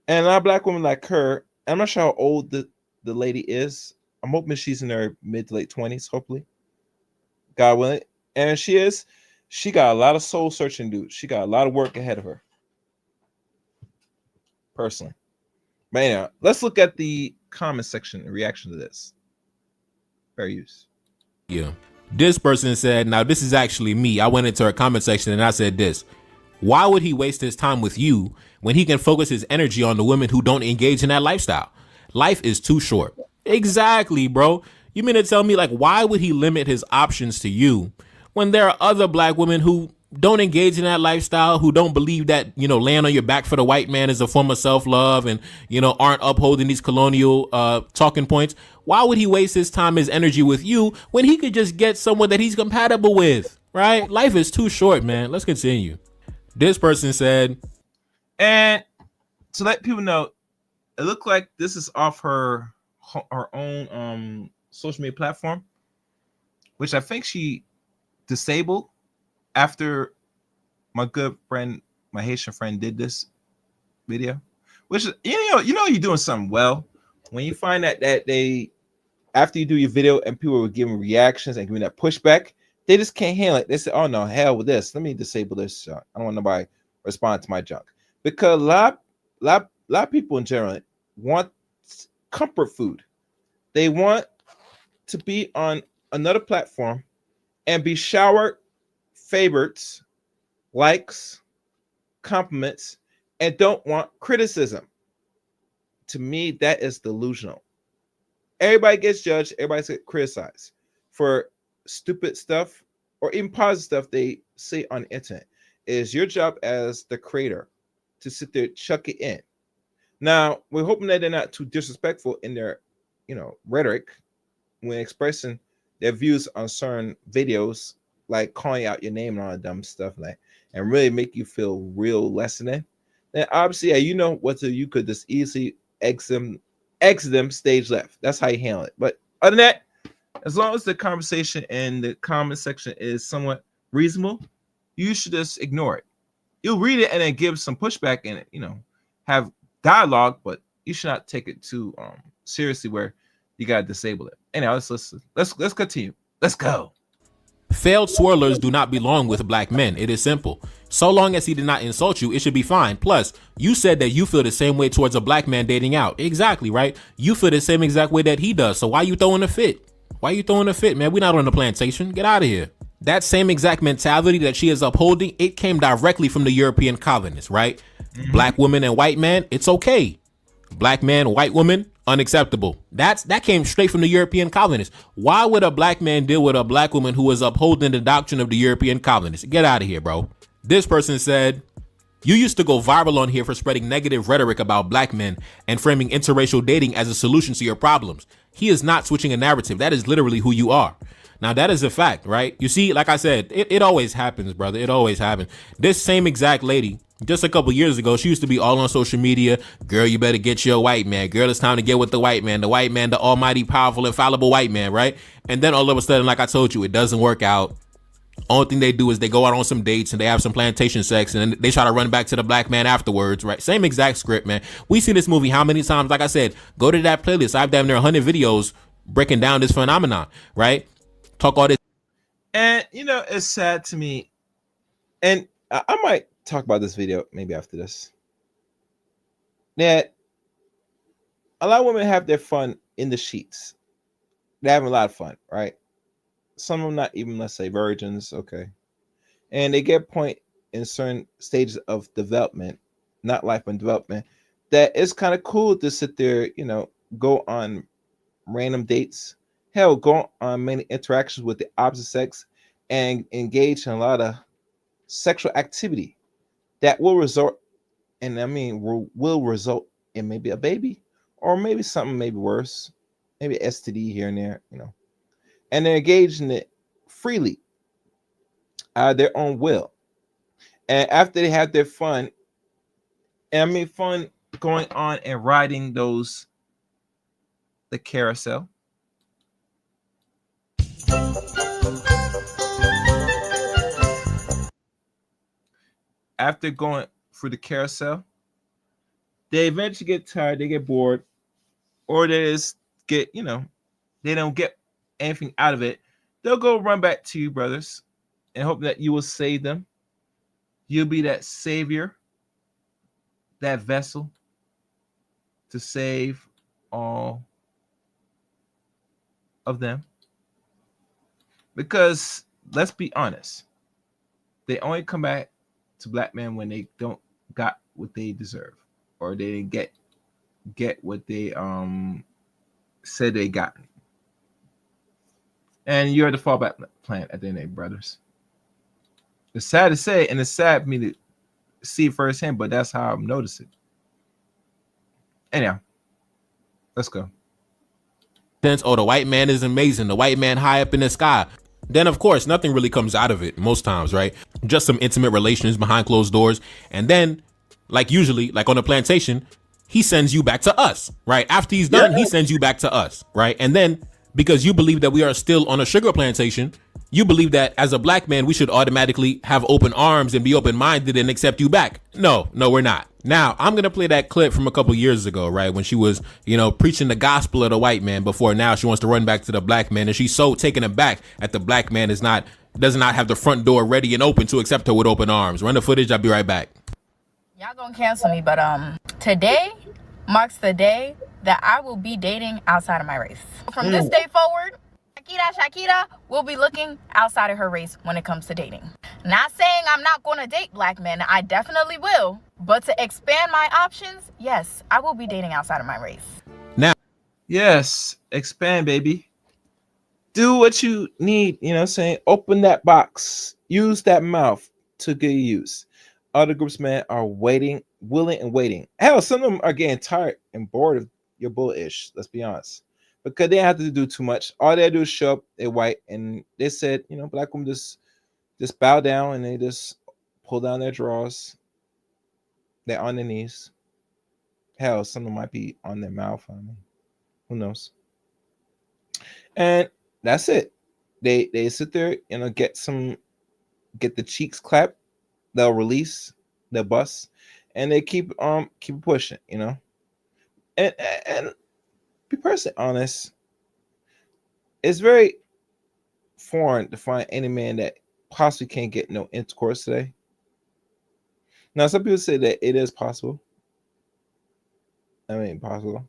And a lot of black women like her, I'm not sure how old the lady is. I'm hoping she's in her mid to late 20s, hopefully. God willing. And she got a lot of soul searching to do. She got a lot of work ahead of her. Personally. But anyhow, let's look at the comment section in reaction to this. Fair use. Yeah. This person said, now this is actually me. I went into her comment section and I said this. Why would he waste his time with you when he can focus his energy on the women who don't engage in that lifestyle? Life is too short. Exactly, bro. You mean to tell me, like, why would he limit his options to you when there are other black women who don't engage in that lifestyle, who don't believe that, you know, laying on your back for the white man is a form of self-love and, you know, aren't upholding these colonial talking points? Why would he waste his time, his energy with you when he could just get someone that he's compatible with, right? Life is too short, man. Let's continue. This person said, and to let people know, it looked like this is off her own social media platform, which I think she disabled after my good friend, my Haitian friend, did this video. Which, you know you're doing something well when you find that they, after you do your video and people were giving reactions and giving that pushback, they just can't handle it. They say, oh no, hell with this, let me disable this junk. I don't want nobody respond to my junk. Because a lot of people in general want comfort food. They want to be on another platform and be showered favorites, likes, compliments, and don't want criticism. To me, that is delusional. Everybody gets judged, everybody gets criticized for stupid stuff or even positive stuff they say on the internet. It is your job as the creator to sit there, chuck it in. Now, we're hoping that they're not too disrespectful in their, you know, rhetoric when expressing their views on certain videos, like calling out your name and all that dumb stuff, like, and really make you feel real less than. Then obviously, yeah, you know what to, you could just easily exit them stage left. That's how you handle it. But other than that, as long as the conversation and the comment section is somewhat reasonable, you should just ignore it. You'll read it and then give some pushback in it, have dialogue, but you should not take it too seriously where you gotta disable it. Anyhow, let's continue. Let's go. Failed swirlers do not belong with black men. It is simple. So long as he did not insult you, it should be fine. Plus, you said that you feel the same way towards a black man dating out. Exactly, right? You feel the same exact way that he does. So why you throwing a fit? Why you throwing a fit, man? We're not on the plantation. Get out of here. That same exact mentality that she is upholding, it came directly from the European colonists, right? Black woman and white man, it's okay. Black man, white woman, unacceptable. That came straight from the European colonists. Why would a black man deal with a black woman who is upholding the doctrine of the European colonists? Get out of here, bro. This person said, you used to go viral on here for spreading negative rhetoric about black men and framing interracial dating as a solution to your problems. He is not switching a narrative. That is literally who you are. Now, that is a fact, right? You see, like I said, it always happens, brother. It always happens. This same exact lady, just a couple years ago, she used to be all on social media. Girl, you better get your white man. Girl, it's time to get with the white man. The white man, the almighty, powerful, infallible white man, right? And then all of a sudden, like I told you, it doesn't work out. Only thing they do is they go out on some dates and they have some plantation sex and then they try to run back to the black man afterwards, right? Same exact script, man. We see this movie how many times? Like I said, go to that playlist. I've damn near 100 videos breaking down this phenomenon, right? Talk all this. And it's sad to me, and I might talk about this video maybe after this, that a lot of women have their fun in the sheets. They're having a lot of fun, right? Some of them not even, let's say, virgins, okay, and they get point in certain stages of development, not life and development, that it's kind of cool to sit there, go on random dates. Hell, go on many interactions with the opposite sex and engage in a lot of sexual activity that will result, will result in maybe a baby or maybe something maybe worse, maybe STD here and there, and they're engaged in it freely, out of their own will. And after they have their fun, fun going on and riding the carousel. After going through the carousel, they eventually get tired, they get bored, or they just get, they don't get anything out of it. They'll go run back to you, brothers, and hope that you will save them. You'll be that savior, that vessel to save all of them. Because let's be honest, they only come back to black men when they don't got what they deserve, or they didn't get what they said they got. And you're the fallback plan at the end of the day, brothers. It's sad to say, and it's sad for me to see it firsthand, but that's how I'm noticing. Anyhow, let's go. Oh, the white man is amazing. The white man high up in the sky. Then, of course, nothing really comes out of it most times, right? Just some intimate relations behind closed doors. And then, like usually, like on the plantation, he sends you back to us, right? After he's done, he sends you back to us, right? And then, because you believe that we are still on a sugar plantation, you believe that as a black man, we should automatically have open arms and be open-minded and accept you back. No, we're not. Now, I'm going to play that clip from a couple years ago, right? When she was, preaching the gospel of the white man before now she wants to run back to the black man. And she's so taken aback that the black man does not have the front door ready and open to accept her with open arms. Run the footage. I'll be right back. Y'all gonna cancel me, but today marks the day that I will be dating outside of my race. From this day forward, Shakira will be looking outside of her race when it comes to dating. Not saying I'm not going to date black men. I definitely will. But to expand my options, yes, I will be dating outside of my race. Now, yes, expand, baby. Do what you need, open that box. Use that mouth to good use. Other groups, man, are waiting, willing and waiting. Hell, some of them are getting tired and bored of your bullish. Let's be honest. Because they have to do too much. All they do is show up, they're white, and they said, black women just bow down and they just pull down their drawers. They're on their knees. Hell, some of them might be on their mouth. Who knows? And that's it. They sit there, get some get the cheeks clapped, they'll release, they'll bust, and they keep pushing, you know. And be personally honest, it's very foreign to find any man that possibly can't get no intercourse today. Now, some people say that it is possible. I mean, possible.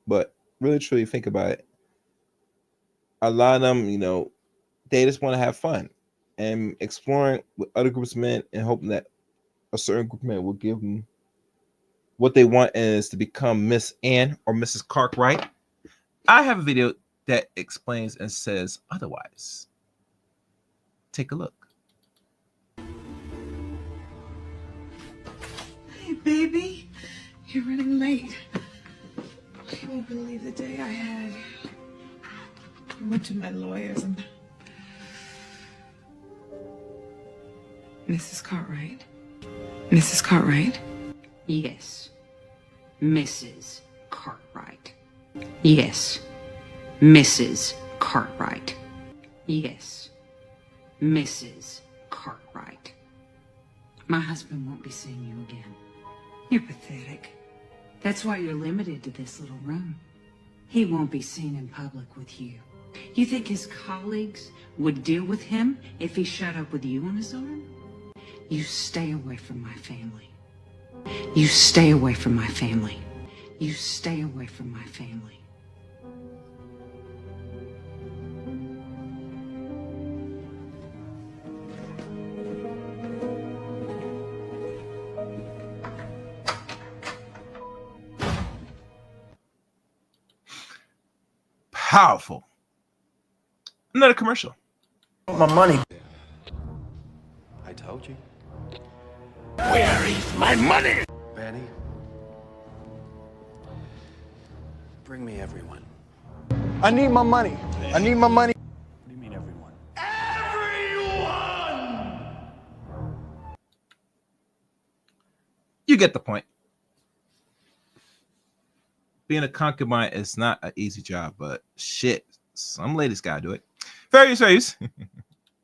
But really, truly think about it. A lot of them, you know, they just want to have fun and exploring with other groups of men and hoping that a certain group of men will give them what they want, is to become Miss Ann or Mrs. Cartwright. I have a video that explains and says otherwise. Take a look. Hey, baby. You're running late. You won't believe the day I had. I went to my lawyers and... Mrs. Cartwright? Mrs. Cartwright? Yes. Mrs. Cartwright. Yes. Mrs. Cartwright. Yes. Mrs. Cartwright. My husband won't be seeing you again. You're pathetic. That's why you're limited to this little room. He won't be seen in public with you. You think his colleagues would deal with him if he shut up with you on his arm? You stay away from my family. You stay away from my family. You stay away from my family. Powerful. Another commercial. My money. I told you. Where is my money? Betty. Bring me everyone. I need my money. I need my money. What do you mean everyone? Everyone! You get the point. Being a concubine is not an easy job, but shit, some ladies gotta do it. Various. It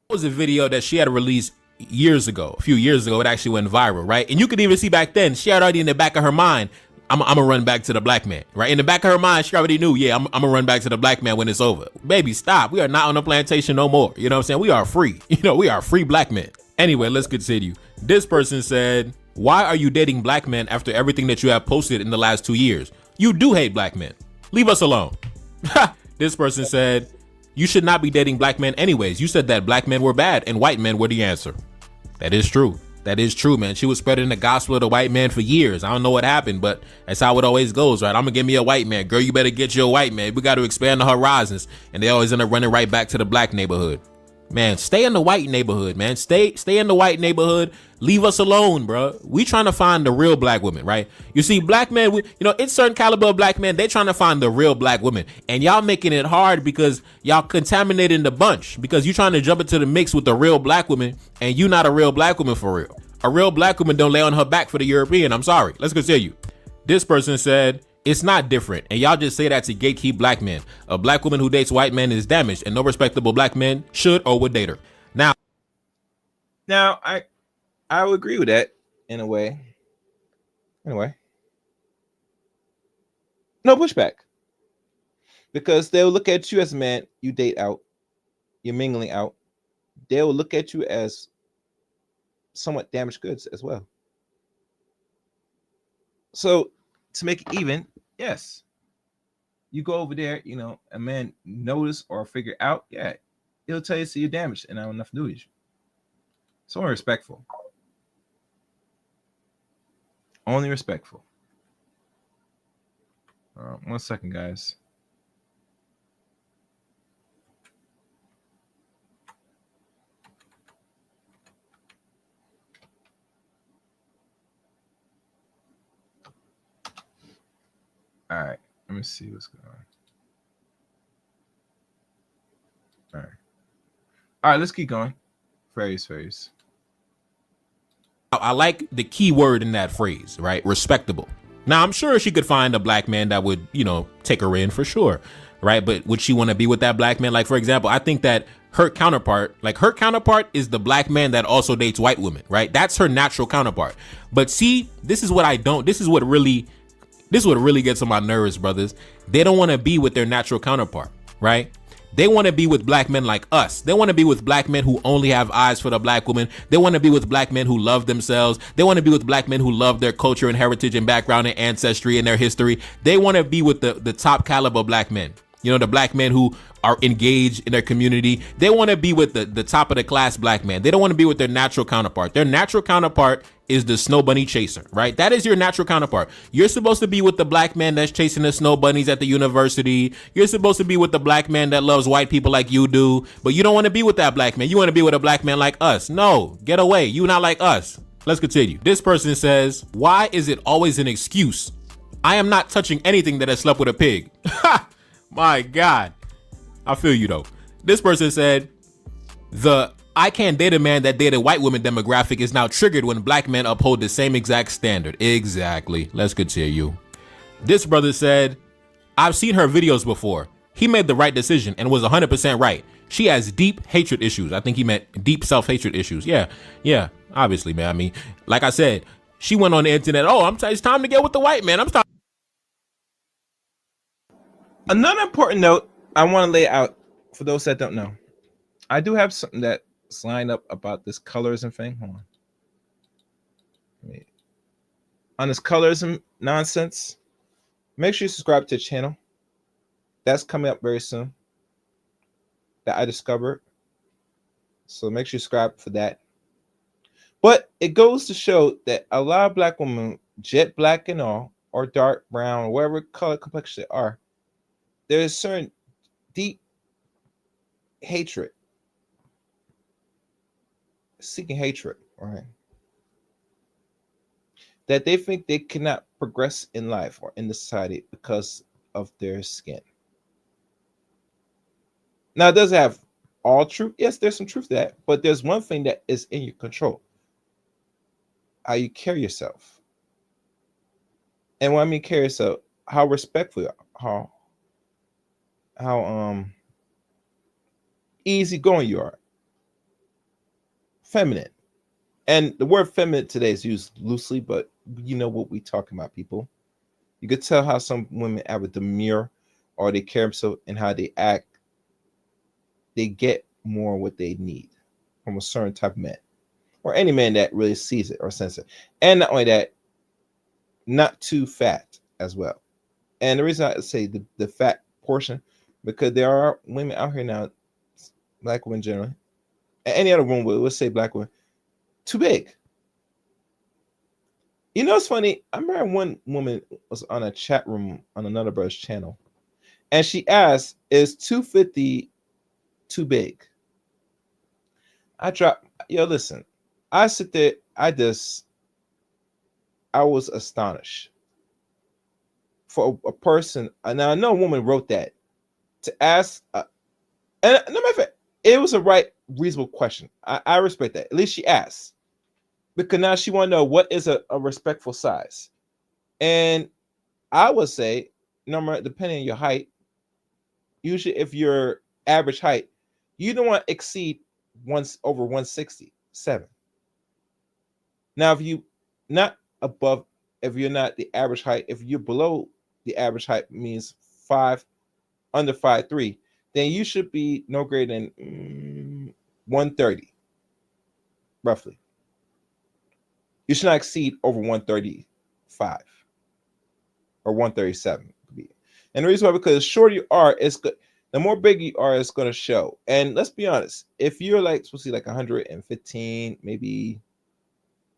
was a video that she had released years ago, a few years ago. It actually went viral, right? And you could even see back then, she had already in the back of her mind, I'm gonna run back to the black man, right? In the back of her mind, she already knew, yeah, I'm gonna run back to the black man when it's over. Baby, stop. We are not on the plantation no more. You know what I'm saying? We are free. You know, we are free black men. Anyway, let's continue. This person said, why are you dating black men after everything that you have posted in the last 2 years? You do hate black men. Leave us alone. This person said, you should not be dating black men anyways. You said that black men were bad and white men were the answer. That is true. That is true, man. She was spreading the gospel of the white man for years. I don't know what happened, but that's how it always goes, right? I'm gonna give me a white man. Girl, you better get you a white man. We got to expand the horizons. And they always end up running right back to the black neighborhood. Man, stay in the white neighborhood, man. Stay in the white neighborhood. Leave us alone, bro. We trying to find the real black women, right? You see, black men, it's certain caliber of black men. They trying to find the real black women, and y'all making it hard because y'all contaminating the bunch. Because you trying to jump into the mix with the real black woman, and you not a real black woman for real. A real black woman don't lay on her back for the European. I'm sorry. Let's continue. This person said, it's not different, and y'all just say that to gatekeep black men. A black woman who dates white men is damaged, and no respectable black men should or would date her. Now, I would agree with that in a way. Anyway, no pushback, because they'll look at you as a man you date out, you're mingling out. They'll look at you as somewhat damaged goods as well. So to make it even, yes, you go over there, a man notice or figure out, yeah, he'll tell you, see, you're damaged and I don't have enough to do with you. So only respectful. Only respectful. 1 second, guys. All right, let me see what's going on. All right, let's keep going. Phrase. I like the key word in that phrase, right? Respectable. Now, I'm sure she could find a black man that would, take her in for sure. right? But would she want to be with that black man? Like, for example, I think that her counterpart is the black man that also dates white women, right? That's her natural counterpart. But see, this is what really gets on my nerves, brothers. They don't want to be with their natural counterpart, right? They want to be with black men like us. They want to be with black men who only have eyes for the black woman. They want to be with black men who love themselves. They want to be with black men who love their culture and heritage and background and ancestry and their history. They want to be with the top caliber black men. You know, the black men who are engaged in their community. They want to be with the top of the class black man. They don't want to be with their natural counterpart. Their natural counterpart is the snow bunny chaser, right? That is your natural counterpart. You're supposed to be with the black man that's chasing the snow bunnies at the university. You're supposed to be with the black man that loves white people like you do, but you don't want to be with that black man. You want to be with a black man like us. No, get away. You not like us. Let's continue. This person says, why is it always an excuse? I am not touching anything that has slept with a pig. Ha! My God. I feel you though. This person said, the I can't date a man that dated white women demographic is now triggered when black men uphold the same exact standard. Exactly. Let's continue. This brother said, I've seen her videos before. He made the right decision and was 100% right. She has deep hatred issues. I think he meant deep self-hatred issues. Yeah, obviously, man. I mean, like I said, she went on the internet. Oh, it's time to get with the white man. Another important note I want to lay out for those that don't know. I do have something that's lined up about this colorism thing. Hold on. Wait. On this colorism nonsense, make sure you subscribe to the channel. That's coming up very soon. That I discovered. So make sure you subscribe for that. But it goes to show that a lot of black women, jet black and all, or dark brown, or whatever color complexion they are, there's certain deep hatred, seeking hatred, right? That they think they cannot progress in life or in the society because of their skin. Now, it doesn't have all truth. Yes, there's some truth to that, but there's one thing that is in your control: how you carry yourself. And when I mean carry yourself, how respectful you are, how easygoing you are, feminine. And the word feminine today is used loosely, but you know what we talking about, people. You could tell how some women have a demure, or they carry themselves and how they act. They get more what they need from a certain type of man, or any man that really sees it or senses it. And not only that, not too fat as well. And the reason I say the fat portion, because there are women out here now, black women generally, and any other woman, let's say black women, too big. You know, it's funny. I remember one woman was on a chat room on another brother's channel, and she asked, "Is 250 too big?" I dropped. Yo, listen. I sit there. I was astonished for a person. Now I know a woman wrote that to ask, and no matter of fact, it was a right, reasonable question. I respect that. At least she asked, because now she want to know what is a respectful size. And I would say, depending on your height, usually if your average height, you don't want to exceed over 167. Now, if you not above, if you're not the average height, if you're below the average height, means under 5'3", then you should be no greater than 130, roughly. You should not exceed over 135 or 137. And the reason why, because the shorter you are, it's good. The more big you are, it's going to show. And let's be honest, if you're supposed to be 115, maybe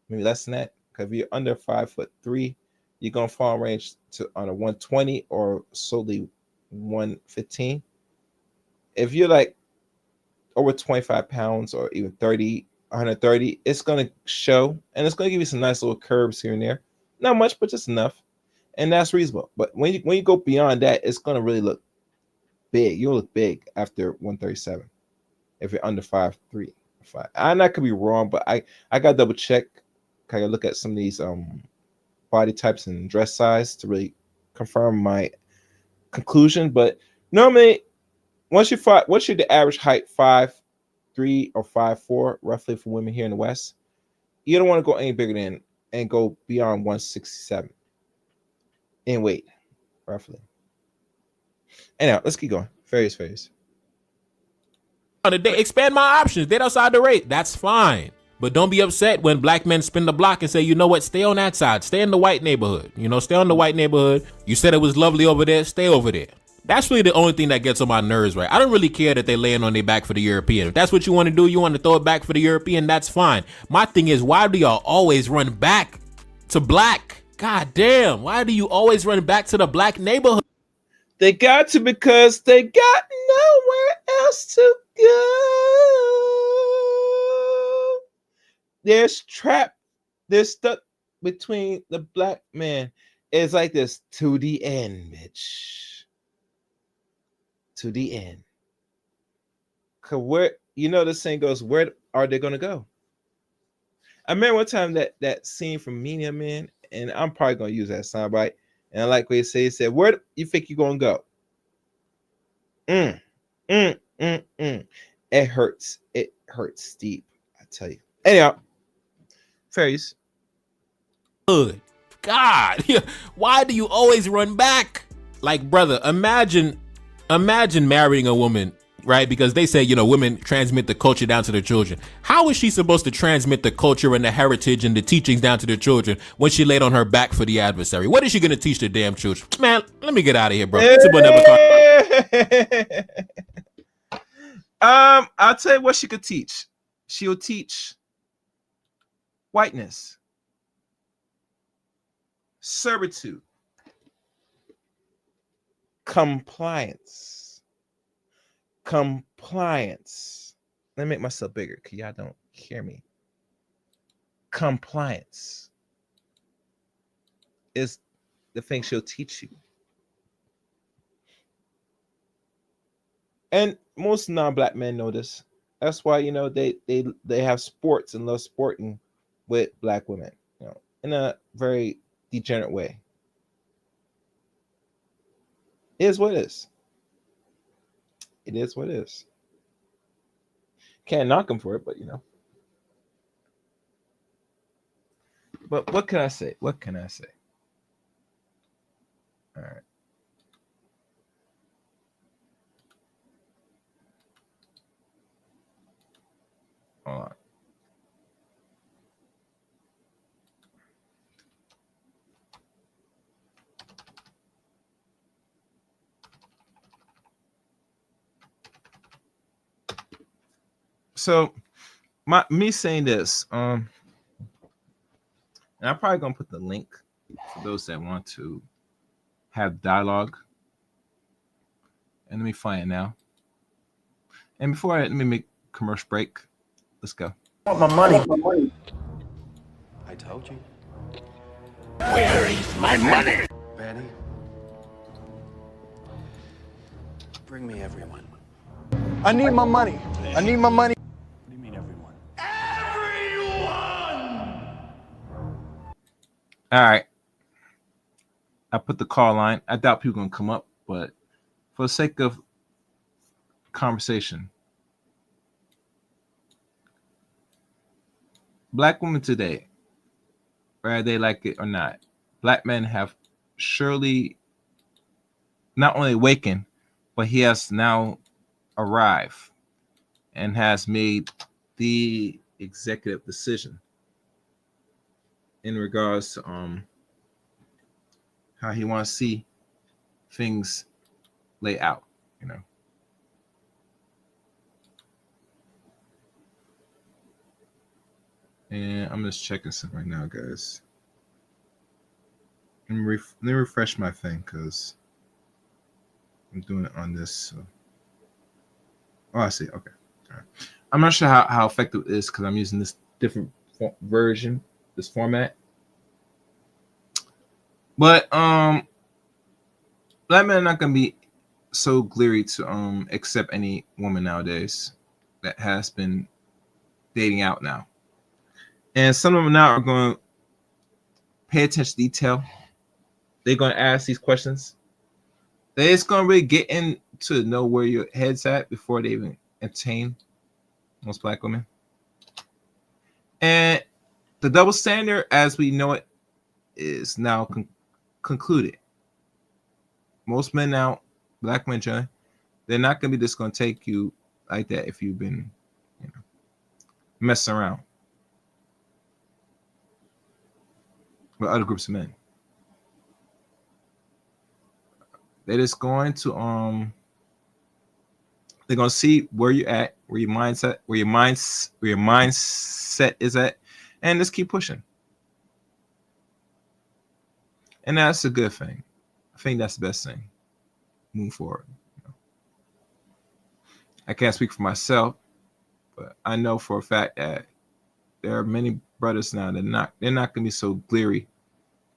less than that, because if you're under 5'3", you're going to fall in range to on a 120 or solely 115. If you're over 25 pounds or even 130, it's going to show, and it's going to give you some nice little curves here and there. Not much, but just enough. And that's reasonable. But when you go beyond that, it's going to really look big. You'll look big after 137 if you're under 5'3". And I could be wrong, but I got to double check. I got to look at some of these body types and dress size to really confirm my conclusion. But Normally, what's your the average height? 5'3" or 5'4", roughly for women here in the West. You don't want to go any bigger than and go beyond 167 in weight, roughly. Anyhow, let's keep going. Fairies. They expand my options. Date outside the rate. That's fine. But don't be upset when black men spin the block and say, you know what, stay on that side. Stay in the white neighborhood. Stay on the white neighborhood. You said it was lovely over there. Stay over there. That's really the only thing that gets on my nerves, right? I don't really care that they laying on their back for the European. If that's what you want to do, you want to throw it back for the European, that's fine. My thing is, why do y'all always run back to black? God damn. Why do you always run back to the black neighborhood? They got to because they got nowhere else to go. They're trapped. They're stuck between the black man. It's like this to the end, bitch. To the end. Cause where the saying goes, where are they gonna go? I remember one time that scene from Meania Man, and I'm probably gonna use that soundbite. And I like what he said, where do you think you're gonna go? It hurts. It hurts deep, I tell you. Anyhow, fairies. Good God. Why do you always run back? Like, brother, imagine marrying a woman, right? Because they say, women transmit the culture down to their children. How is she supposed to transmit the culture and the heritage and the teachings down to their children when she laid on her back for the adversary? What is she going to teach the damn children? Man, let me get out of here, bro. I'll tell you what she could teach. She'll teach whiteness, servitude, compliance. Let me make myself bigger because y'all don't hear me. Compliance is the thing she'll teach you. And most non-black men know this. That's why they have sports and love sporting with black women, in a very degenerate way. It is what it is. It is what it is. Can't knock them for it, but But what can I say? All right. Hold on. So me saying this, and I'm probably gonna put the link for those that want to have dialogue. And let me find it now. And before let me make commercial break. Let's go. I want my money. I told you. Where is my money? Betty. Bring me everyone. I need my money. I need my money. What do you mean everyone? All right. I put the call line. I doubt people are gonna come up, but for the sake of conversation, black women today, whether they like it or not, black men have surely not only awakened, but he has now arrived and has made the executive decision in regards to how he wants to see things lay out, And I'm just checking something right now, guys. Let me refresh my thing because I'm doing it on this. So. Oh, I see. Okay. All right. I'm not sure how effective it is because I'm using this different version, this format. But black men are not gonna be so glary to accept any woman nowadays that has been dating out now. And some of them now are going to pay attention to detail. They're going to ask these questions. They're just going to really get in to know where your head's at before they even entertain most black women. And the double standard, as we know it, is now concluded. Most men now, black men, John, they're not going to be just going to take you like that if you've been, messing around with other groups of men. They're just going to they're going to see where you're at, where your mindset is at, and just keep pushing. And that's a good thing. I think that's the best thing. Move forward. I can't speak for myself, but I know for a fact that there are many brothers now that they're not gonna be so leery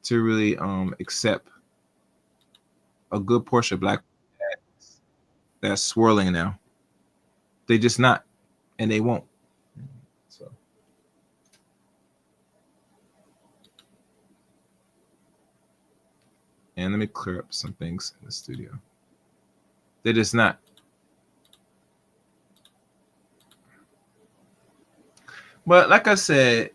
to really accept a good portion of black that's swirling now. They just not, and they won't. So. And let me clear up some things in the studio. They're just not. But like I said,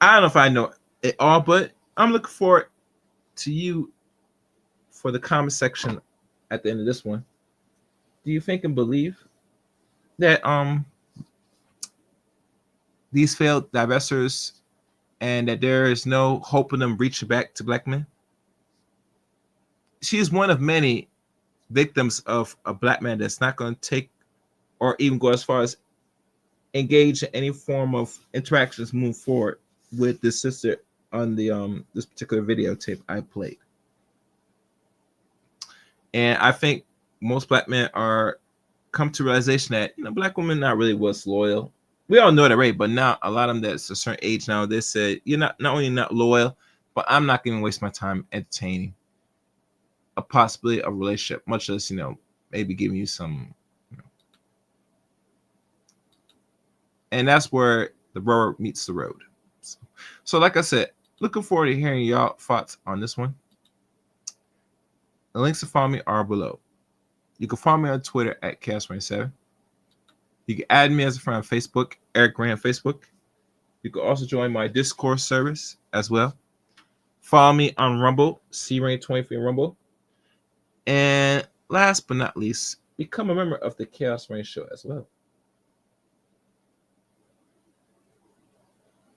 I don't know if I know it all, but I'm looking forward to you for the comment section at the end of this one. Do you think and believe that these failed divestors and that there is no hope in them reaching back to black men? She is one of many victims of a black man that's not going to take or even go as far as engage in any form of interactions move forward with this sister on the this particular videotape I played. And I think most black men are come to realization that black women not really was loyal. We all know that, right? But now a lot of them that's a certain age now, they said you're not only not loyal, but I'm not going to waste my time entertaining a possibility of relationship, much less maybe giving you some. And that's where the rubber meets the road. So like I said, looking forward to hearing y'all thoughts on this one. The links to follow me are below. You can follow me on Twitter at Chaos27. You can add me as a friend on Facebook, Eric Graham Facebook. You can also join my Discord service as well. Follow me on Rumble, CRain23 Rumble. And last but not least, become a member of the Chaos Rain Show as well.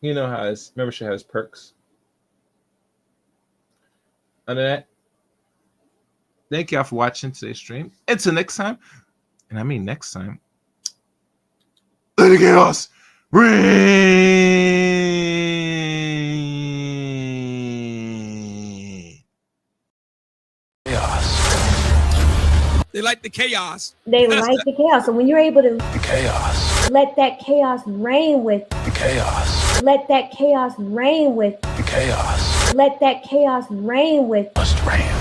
You know how his membership has perks. Other than that, thank y'all for watching today's stream. Until next time, and I mean next time, let the chaos reign. Chaos. They like the chaos. They like the chaos. So when you're able to chaos. Let that chaos reign with the chaos. Let that chaos reign with the chaos. Let that chaos reign with must reign.